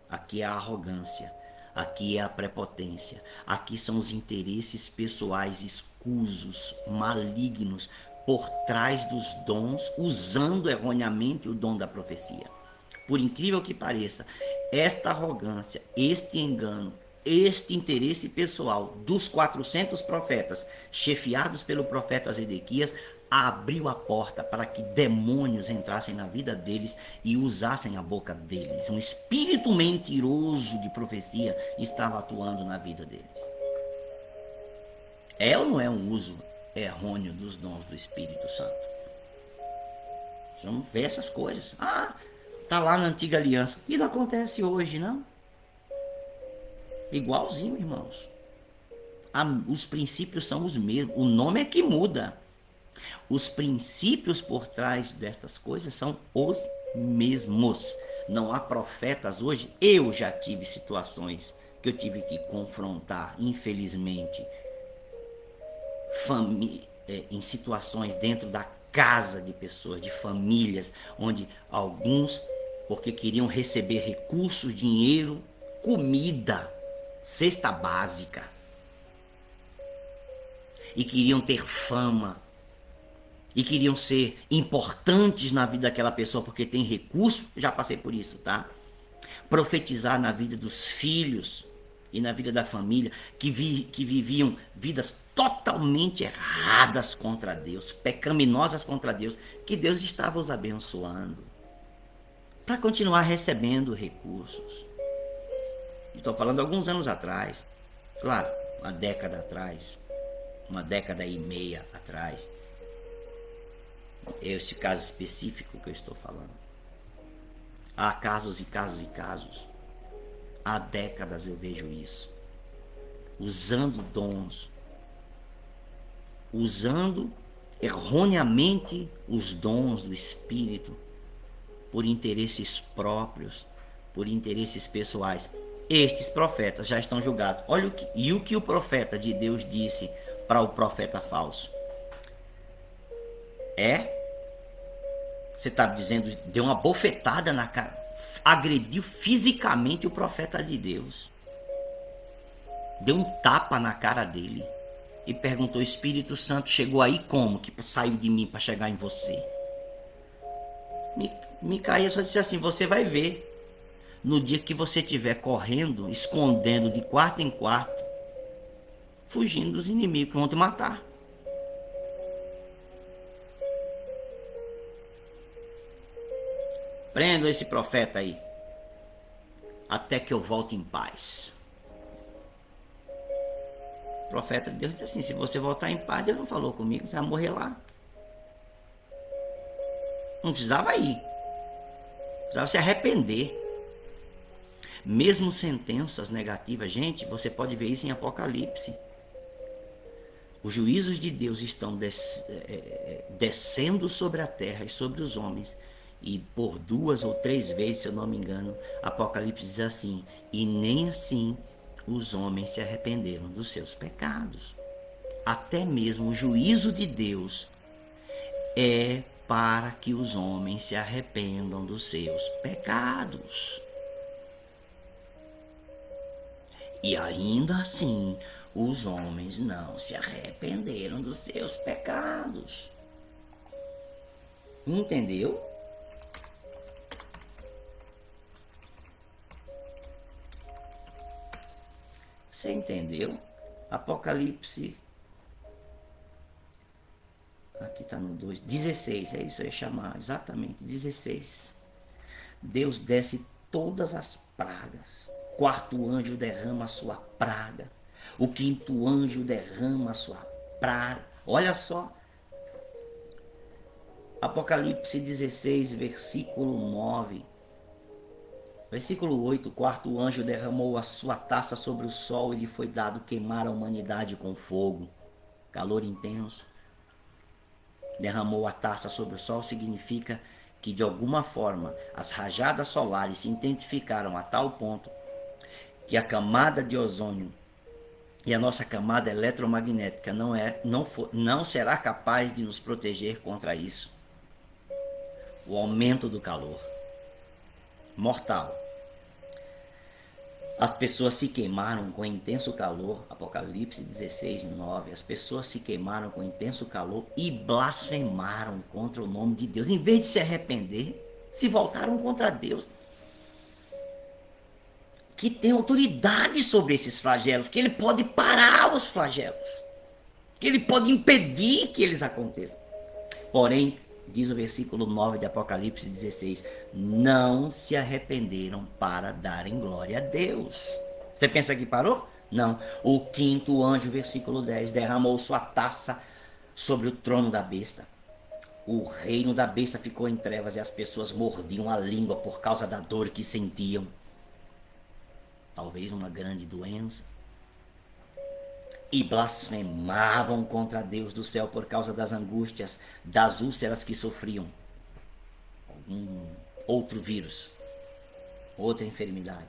Aqui é a arrogância. Aqui é a prepotência. Aqui são os interesses pessoais escusos, malignos, por trás dos dons, usando erroneamente o dom da profecia. Por incrível que pareça, esta arrogância, este engano, este interesse pessoal dos 400 profetas, chefiados pelo profeta Zedequias, abriu a porta para que demônios entrassem na vida deles e usassem a boca deles. Um espírito mentiroso de profecia estava atuando na vida deles. É ou não é um uso errôneo dos dons do Espírito Santo? Vamos ver essas coisas. Tá lá na antiga aliança. E não acontece hoje, não? Igualzinho, irmãos. Os princípios são os mesmos. O nome é que muda. Os princípios por trás destas coisas são os mesmos. Não há profetas hoje. Eu já tive situações que eu tive que confrontar, infelizmente, em situações dentro da casa de pessoas, de famílias, onde alguns, porque queriam receber recursos, dinheiro, comida, cesta básica, e queriam ter fama, e queriam ser importantes na vida daquela pessoa porque tem recurso, já passei por isso, tá? Profetizar na vida dos filhos e na vida da família, que viviam vidas totalmente erradas contra Deus, pecaminosas contra Deus, que Deus estava os abençoando para continuar recebendo recursos. Estou falando alguns anos atrás, claro, uma década atrás, uma década e meia atrás. Esse caso específico que eu estou falando. Há casos e casos e casos. Há décadas eu vejo isso. Usando dons. Usando erroneamente os dons do Espírito por interesses próprios, por interesses pessoais. Estes profetas já estão julgados. Olha o que o profeta de Deus disse para o profeta falso. Você está dizendo, deu uma bofetada na cara, agrediu fisicamente o profeta de Deus, deu um tapa na cara dele e perguntou: Espírito Santo chegou aí como? Que saiu de mim para chegar em você? Micaías só disse assim: você vai ver no dia que você estiver correndo, escondendo de quarto em quarto, fugindo dos inimigos que vão te matar. Prendo esse profeta aí, até que eu volte em paz. O profeta de Deus disse assim: se você voltar em paz, Deus não falou comigo, você vai morrer lá. Não precisava ir, precisava se arrepender. Mesmo sentenças negativas, gente, você pode ver isso em Apocalipse. Os juízos de Deus estão descendo sobre a terra e sobre os homens. E por 2 ou 3 vezes, se eu não me engano, Apocalipse diz assim: e nem assim os homens se arrependeram dos seus pecados. Até mesmo o juízo de Deus é para que os homens se arrependam dos seus pecados. E ainda assim, os homens não se arrependeram dos seus pecados. Entendeu? Você entendeu? Apocalipse. Aqui está no 2. 16, é isso aí, chamar. Exatamente, 16. Deus desce todas as pragas. O 4º anjo derrama a sua praga. O 5º anjo derrama a sua praga. Olha só. Apocalipse 16, versículo 9. Versículo 8, o 4º anjo derramou a sua taça sobre o sol e lhe foi dado queimar a humanidade com fogo. Calor intenso. Derramou a taça sobre o sol significa que de alguma forma as rajadas solares se intensificaram a tal ponto que a camada de ozônio e a nossa camada eletromagnética não será capaz de nos proteger contra isso. O aumento do calor mortal. As pessoas se queimaram com intenso calor, Apocalipse 16, 9. As pessoas se queimaram com intenso calor e blasfemaram contra o nome de Deus. Em vez de se arrepender, se voltaram contra Deus, que tem autoridade sobre esses flagelos, que ele pode parar os flagelos, que ele pode impedir que eles aconteçam. Porém, diz o versículo 9 de Apocalipse 16, não se arrependeram para darem glória a Deus. Você pensa que parou? Não. O 5º anjo, versículo 10, derramou sua taça sobre o trono da besta. O reino da besta ficou em trevas e as pessoas mordiam a língua por causa da dor que sentiam. Talvez uma grande doença. E blasfemavam contra Deus do céu por causa das angústias, das úlceras que sofriam. Outro vírus, outra enfermidade.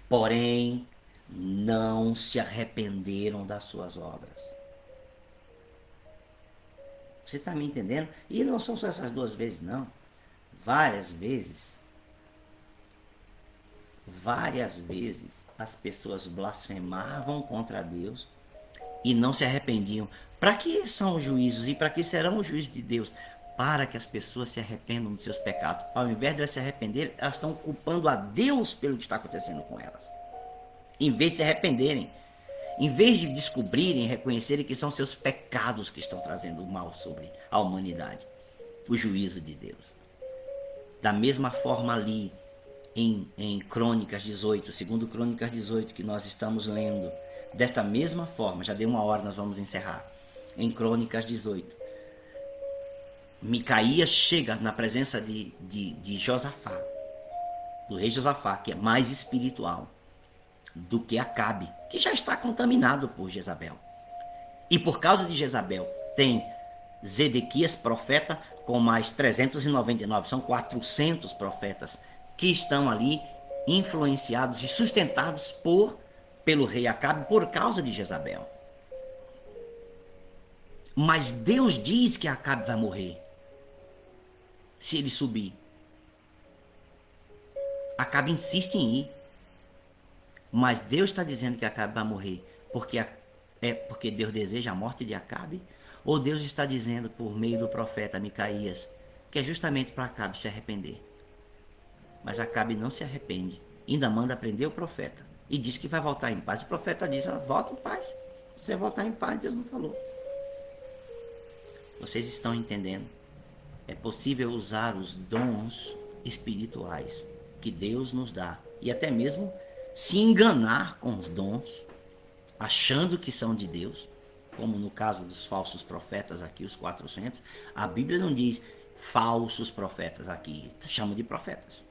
Porém, não se arrependeram das suas obras. Você está me entendendo? E não são só essas 2 vezes, não. Várias vezes as pessoas blasfemavam contra Deus e não se arrependiam. Para que são os juízos e para que serão os juízos de Deus? Para que as pessoas se arrependam dos seus pecados. Ao invés de elas se arrependerem, elas estão culpando a Deus pelo que está acontecendo com elas. Em vez de se arrependerem, em vez de descobrirem e reconhecerem que são seus pecados que estão trazendo o mal sobre a humanidade, o juízo de Deus. Da mesma forma ali, em Crônicas 18, segundo Crônicas 18, que nós estamos lendo, desta mesma forma, já deu 1 hora, nós vamos encerrar. Em Crônicas 18, Micaías chega na presença de Josafá, do rei Josafá, que é mais espiritual do que Acabe, que já está contaminado por Jezabel. E por causa de Jezabel, tem Zedequias, profeta, com mais 399, são 400 profetas que estão ali influenciados e sustentados pelo rei Acabe por causa de Jezabel. Mas Deus diz que Acabe vai morrer se ele subir. Acabe insiste em ir. Mas Deus está dizendo que Acabe vai morrer porque Deus deseja a morte de Acabe? Ou Deus está dizendo por meio do profeta Micaías que é justamente para Acabe se arrepender? Mas Acabe não se arrepende. Ainda manda prender o profeta. E diz que vai voltar em paz. O profeta diz, volta em paz. Se você voltar em paz, Deus não falou. Vocês estão entendendo? É possível usar os dons espirituais que Deus nos dá. E até mesmo se enganar com os dons, achando que são de Deus. Como no caso dos falsos profetas aqui, os 400. A Bíblia não diz falsos profetas aqui. Chama de profetas.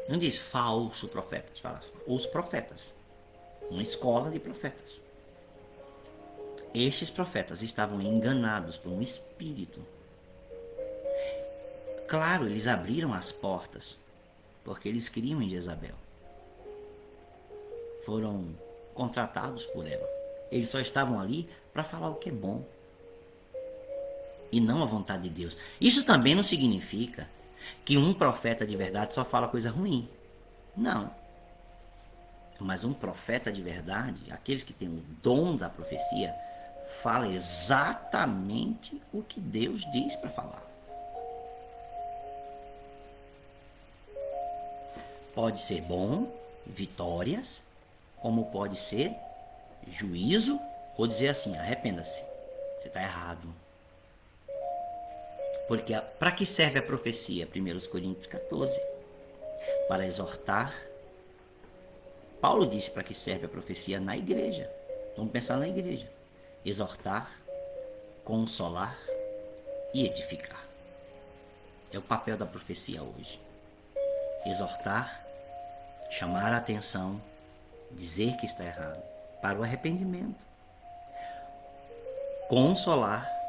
Não diz falso profeta, fala os profetas. Uma escola de profetas. Estes profetas estavam enganados por um espírito. Claro, eles abriram as portas, porque eles criam em Jezabel. Foram contratados por ela. Eles só estavam ali para falar o que é bom. E não a vontade de Deus. Isso também não significa que um profeta de verdade só fala coisa ruim. Não. Mas um profeta de verdade, aqueles que têm o dom da profecia, fala exatamente o que Deus diz para falar. Pode ser bom, vitórias, como pode ser juízo, ou dizer assim, arrependa-se, você está errado. Porque para que serve a profecia? 1 Coríntios 14. Para exortar. Paulo disse para que serve a profecia na igreja. Vamos pensar na igreja. Exortar, consolar e edificar. É o papel da profecia hoje. Exortar, chamar a atenção, dizer que está errado, para o arrependimento. Consolar.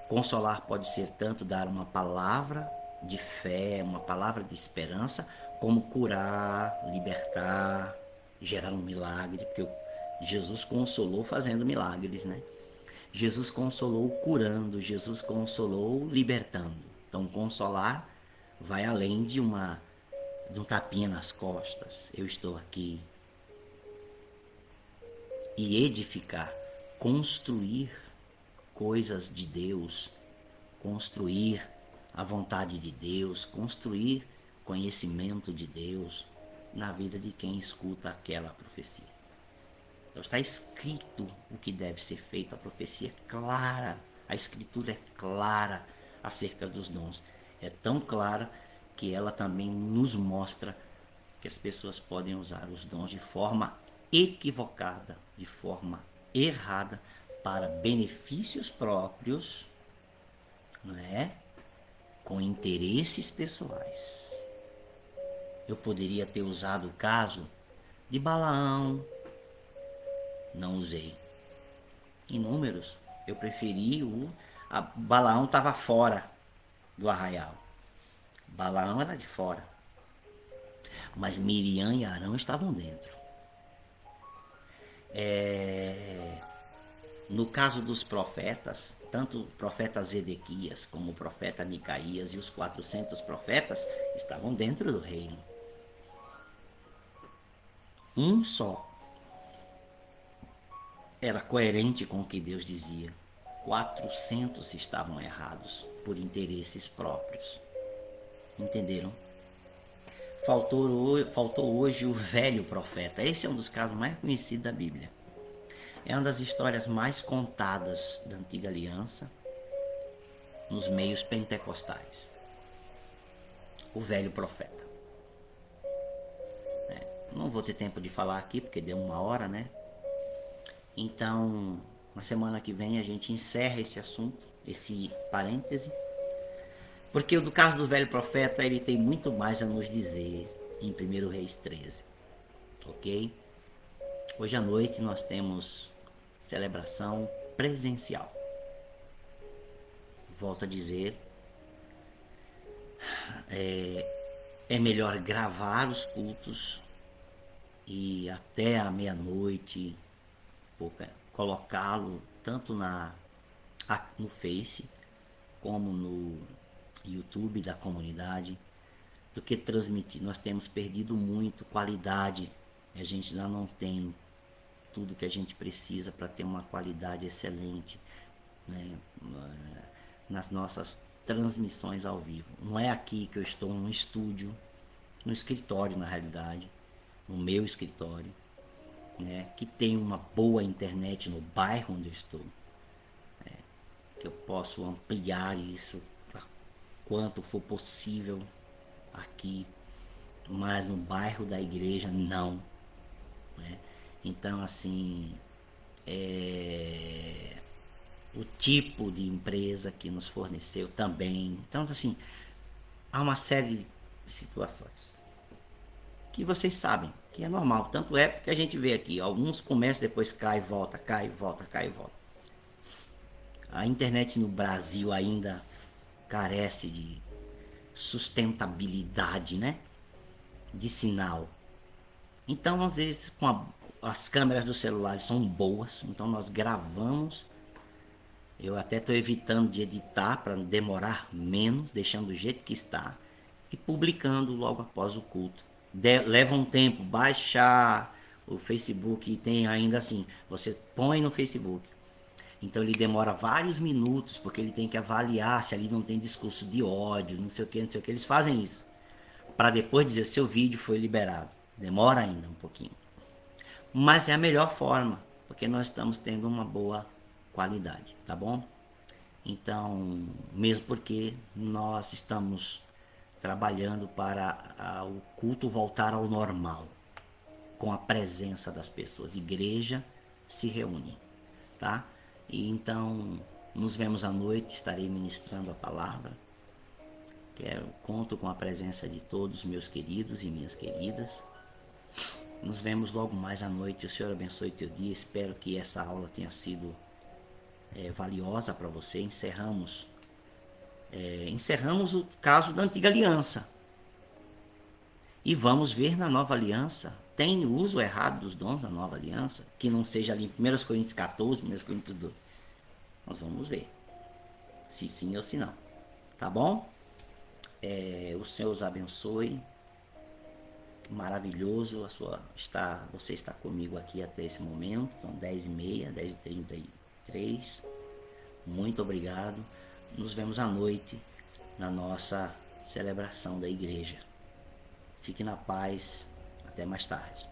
Consolar pode ser tanto dar uma palavra de fé, uma palavra de esperança, como curar, libertar, gerar um milagre, porque Jesus consolou fazendo milagres, né? Jesus consolou curando, Jesus consolou libertando. Então, consolar vai além de um tapinha nas costas. Eu estou aqui. E edificar, construir coisas de Deus, construir a vontade de Deus, construir conhecimento de Deus na vida de quem escuta aquela profecia. Então está escrito o que deve ser feito, a profecia é clara, a escritura é clara acerca dos dons. É tão clara que ela também nos mostra que as pessoas podem usar os dons de forma equivocada, de forma errada, para benefícios próprios, não é? Com interesses pessoais. Eu poderia ter usado o caso de Balaão, não usei. Em números, eu preferi Balaão estava fora do arraial. Balaão era de fora. Mas Miriam e Arão estavam dentro. No caso dos profetas, tanto o profeta Zedequias como o profeta Micaías e os 400 profetas estavam dentro do reino. Um só era coerente com o que Deus dizia. 400 estavam errados por interesses próprios. Entenderam? Faltou hoje o velho profeta. Esse é um dos casos mais conhecidos da Bíblia. É uma das histórias mais contadas da Antiga Aliança nos meios pentecostais. O velho profeta. Não vou ter tempo de falar aqui porque deu 1 hora, né? Então, na semana que vem a gente encerra esse assunto, esse parêntese. Porque do caso do velho profeta, ele tem muito mais a nos dizer em 1 Reis 13. Ok? Hoje à noite nós temos celebração presencial. Volto a dizer, é melhor gravar os cultos e até a meia-noite colocá-lo tanto no Face como no YouTube da comunidade do que transmitir. Nós temos perdido muito qualidade, a gente ainda não tem tudo que a gente precisa para ter uma qualidade excelente, né, nas nossas transmissões ao vivo. Não é aqui que eu estou no estúdio, no escritório na realidade, no meu escritório, né, que tem uma boa internet no bairro onde eu estou, que eu posso ampliar isso quanto for possível aqui, mas no bairro da igreja não, né? Então assim, o tipo de empresa que nos forneceu também. Então assim, há uma série de situações que vocês sabem que é normal, tanto é que a gente vê aqui, alguns começam, depois cai, volta, cai, volta, cai, volta. A internet no Brasil ainda carece de sustentabilidade, né? De sinal. Então, às vezes, as câmeras do celular são boas, então nós gravamos. Eu até estou evitando de editar para demorar menos, deixando do jeito que está e publicando logo após o culto. Leva um tempo baixar o Facebook, e tem ainda assim, você põe no Facebook. Então ele demora vários minutos, porque ele tem que avaliar se ali não tem discurso de ódio, não sei o que, não sei o que. Eles fazem isso, para depois dizer seu vídeo foi liberado. Demora ainda um pouquinho. Mas é a melhor forma, porque nós estamos tendo uma boa qualidade, tá bom? Então, mesmo porque nós estamos trabalhando para o culto voltar ao normal, com a presença das pessoas. Igreja se reúne, tá? E então, nos vemos à noite, estarei ministrando a palavra. Conto com a presença de todos meus queridos e minhas queridas. Nos vemos logo mais à noite. O Senhor abençoe teu dia. Espero que essa aula tenha sido valiosa para você. Encerramos o caso da Antiga Aliança. E vamos ver na Nova Aliança. Tem uso errado dos dons da Nova Aliança? Que não seja ali em 1 Coríntios 14, 1 Coríntios 12. Nós vamos ver. Se sim ou se não. Tá bom? O Senhor os abençoe. Maravilhoso você está comigo aqui até esse momento. São 10h30, 10h33. Muito obrigado. Nos vemos à noite na nossa celebração da igreja. Fique na paz. Até mais tarde.